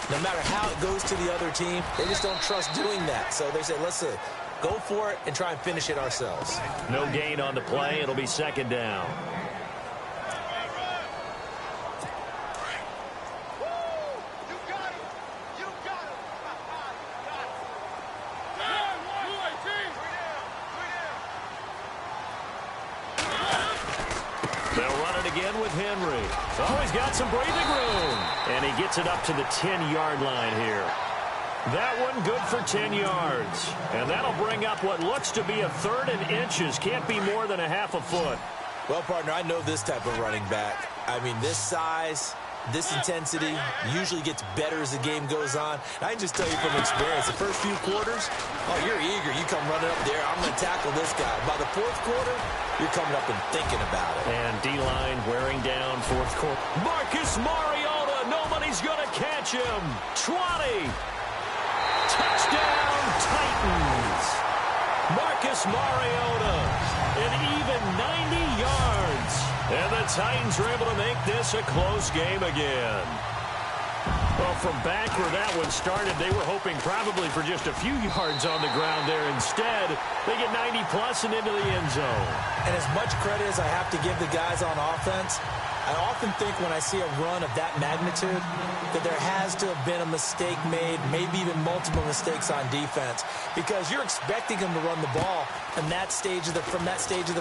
No matter how it goes to the other team, they just don't trust doing that. So they say, let's go for it and try and finish it ourselves. No gain on the play. It'll be 2nd down. Again with Henry. Oh, he's got some breathing room. And he gets it up to the 10-yard line here. That one good for 10 yards. And that'll bring up what looks to be a 3rd and inches. Can't be more than a half a foot. Well, partner, I know this type of running back. I mean, this size, this intensity usually gets better as the game goes on. And I can just tell you from experience, the first few quarters, oh, you're eager. You come running up there. I'm going to tackle this guy. By the 4th quarter, you're coming up and thinking about it. And D-line wearing down 4th quarter. Marcus Mariota, nobody's going to catch him. 20. Touchdown, Titans. Marcus Mariota, an even 90 yards. And the Titans are able to make this a close game again. Well, from back where that one started, they were hoping probably for just a few yards on the ground there. Instead, they get 90-plus and into the end zone. And as much credit as I have to give the guys on offense, I often think when I see a run of that magnitude that there has to have been a mistake made, maybe even multiple mistakes on defense, because you're expecting them to run the ball from that stage of the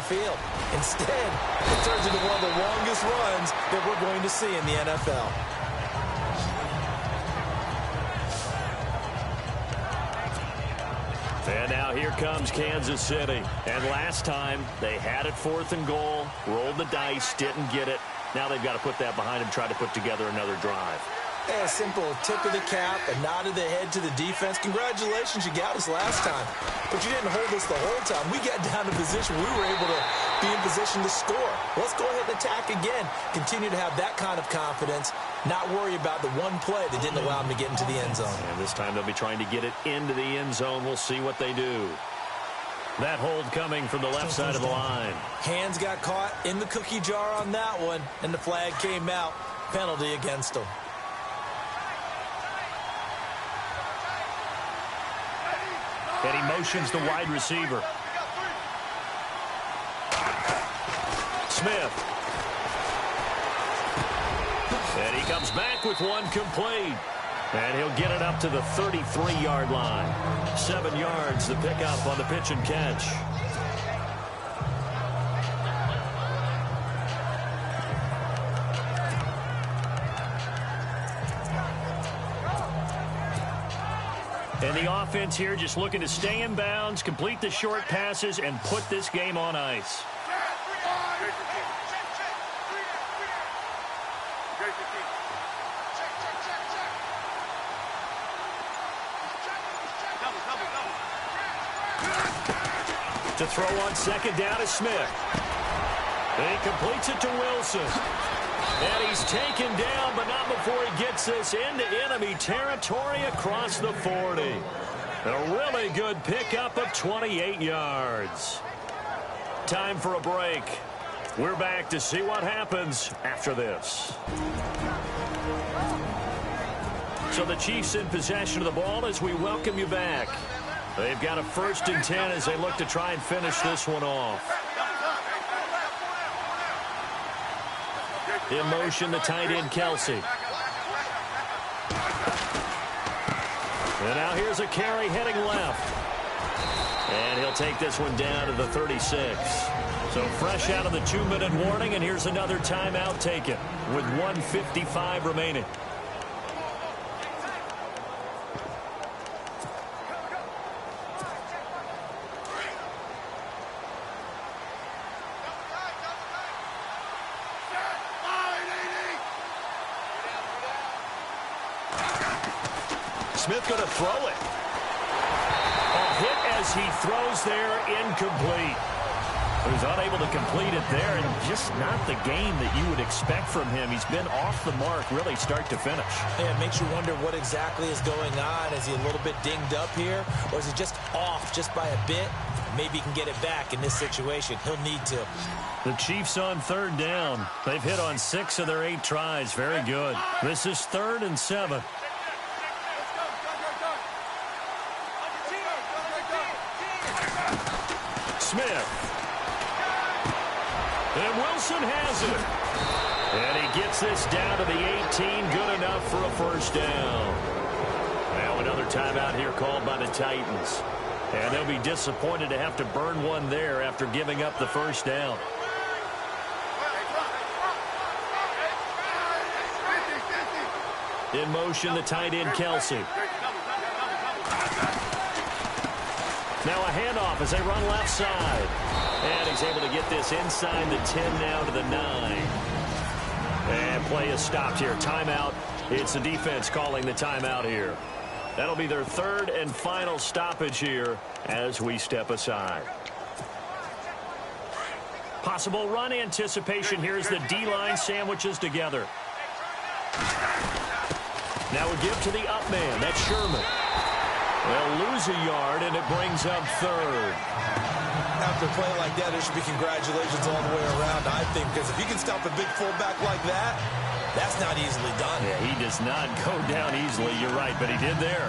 field. Instead, it turns into one of the longest runs that we're going to see in the NFL. And now here comes Kansas City. And last time, they had it 4th and goal, rolled the dice, didn't get it. Now they've got to put that behind them, try to put together another drive. A simple tip of the cap, a nod of the head to the defense. Congratulations, you got us last time. But you didn't hold us the whole time. We got down to position. We were able to be in position to score. Let's go ahead and attack again. Continue to have that kind of confidence. Not worry about the one play that didn't allow them to get into the end zone. And this time they'll be trying to get it into the end zone. We'll see what they do. That hold coming from the left side of the line. Hands got caught in the cookie jar on that one, and the flag came out. Penalty against them. And he motions the wide receiver. Smith. And he comes back with one complete. And he'll get it up to the 33-yard line. 7 yards, the pickup on the pitch and catch. And the offense here just looking to stay in bounds, complete the short passes, and put this game on ice. To throw on second down is Smith. And he completes it to Wilson. And he's taken down, but not before he gets this into enemy territory across the 40. A really good pickup of 28 yards. Time for a break. We're back to see what happens after this. So the Chiefs in possession of the ball as we welcome you back. They've got a 1st and 10 as they look to try and finish this one off. In motion, the tight end, Kelsey. And now here's a carry heading left. And he'll take this one down to the 36. So fresh out of the 2-minute warning, and here's another timeout taken with 1:55 remaining. Smith going to throw it. A hit as he throws there, incomplete. He was unable to complete it there, and just not the game that you would expect from him. He's been off the mark, really, start to finish. Yeah, it makes you wonder what exactly is going on. Is he a little bit dinged up here, or is he just off just by a bit? Maybe he can get it back in this situation. He'll need to. The Chiefs on 3rd down. They've hit on 6 of their 8 tries. Very good. This is 3rd and 7. Smith. And Wilson has it. And he gets this down to the 18. Good enough for a 1st down. Now another timeout here called by the Titans. And they'll be disappointed to have to burn one there after giving up the 1st down. In motion, the tight end, Kelsey. Now a handoff as they run left side. And he's able to get this inside the 10 now to the 9. And play is stopped here. Timeout. It's the defense calling the timeout here. That'll be their 3rd and final stoppage here as we step aside. Possible run anticipation here as the D-line sandwiches together. Now we give to the up man. That's Sherman. They'll lose a yard, and it brings up 3rd. After a play like that, there should be congratulations all the way around, I think, because if you can stop a big fullback like that, that's not easily done. Yeah, he does not go down easily. You're right, but he did there.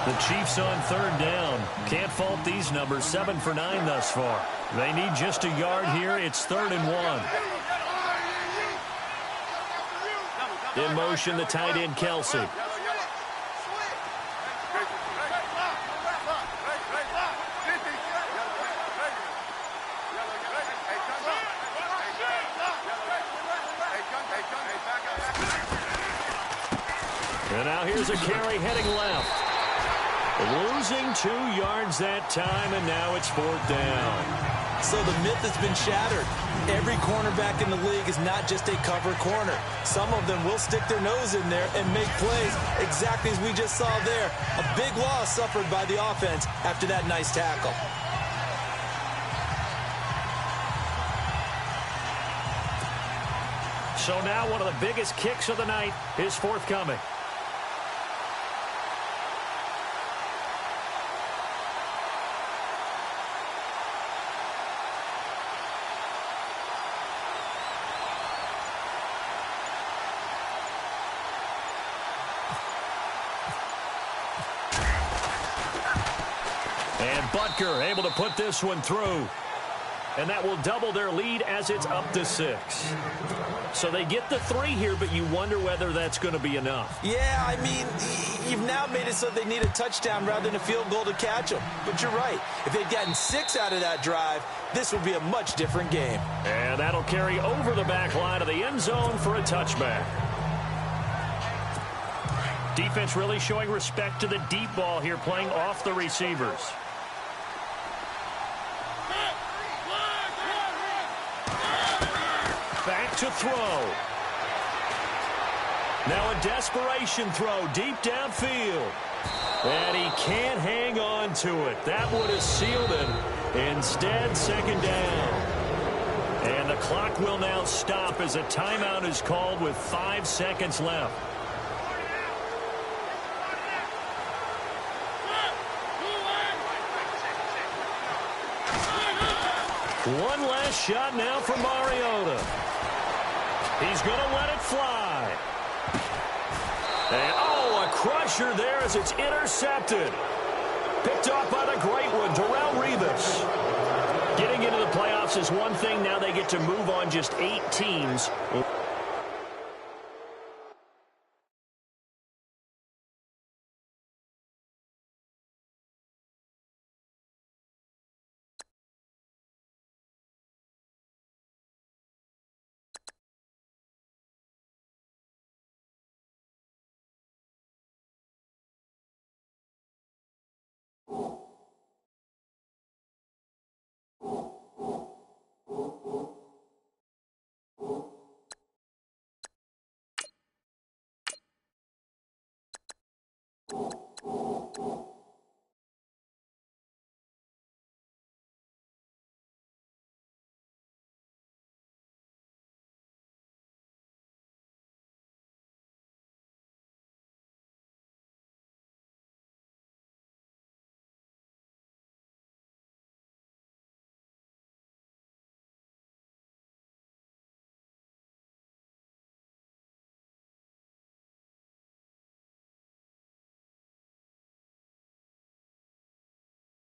The Chiefs on 3rd down. Can't fault these numbers. 7 for 9 thus far. They need just a yard here. It's 3rd and 1. In motion, the tight end, Kelsey. And now here's a carry heading left. Losing 2 yards that time, and now it's 4th down. So the myth has been shattered. Every cornerback in the league is not just a cover corner. Some of them will stick their nose in there and make plays exactly as we just saw there. A big loss suffered by the offense after that nice tackle. So now one of the biggest kicks of the night is forthcoming. And Butker able to put this one through. And that will double their lead as it's up to 6. So they get the 3 here, but you wonder whether that's going to be enough. Yeah, I mean, you've now made it so they need a touchdown rather than a field goal to catch them. But you're right. If they'd gotten 6 out of that drive, this would be a much different game. And that'll carry over the back line of the end zone for a touchback. Defense really showing respect to the deep ball here, playing off the receivers. Back to throw. Now a desperation throw deep downfield. And he can't hang on to it. That would have sealed it. Instead, 2nd down. And the clock will now stop as a timeout is called with 5 seconds left. One last shot now for Mariota. He's going to let it fly. And, oh, a crusher there as it's intercepted. Picked off by the great one, Darrelle Revis. Getting into the playoffs is one thing. Now they get to move on just 8 teams.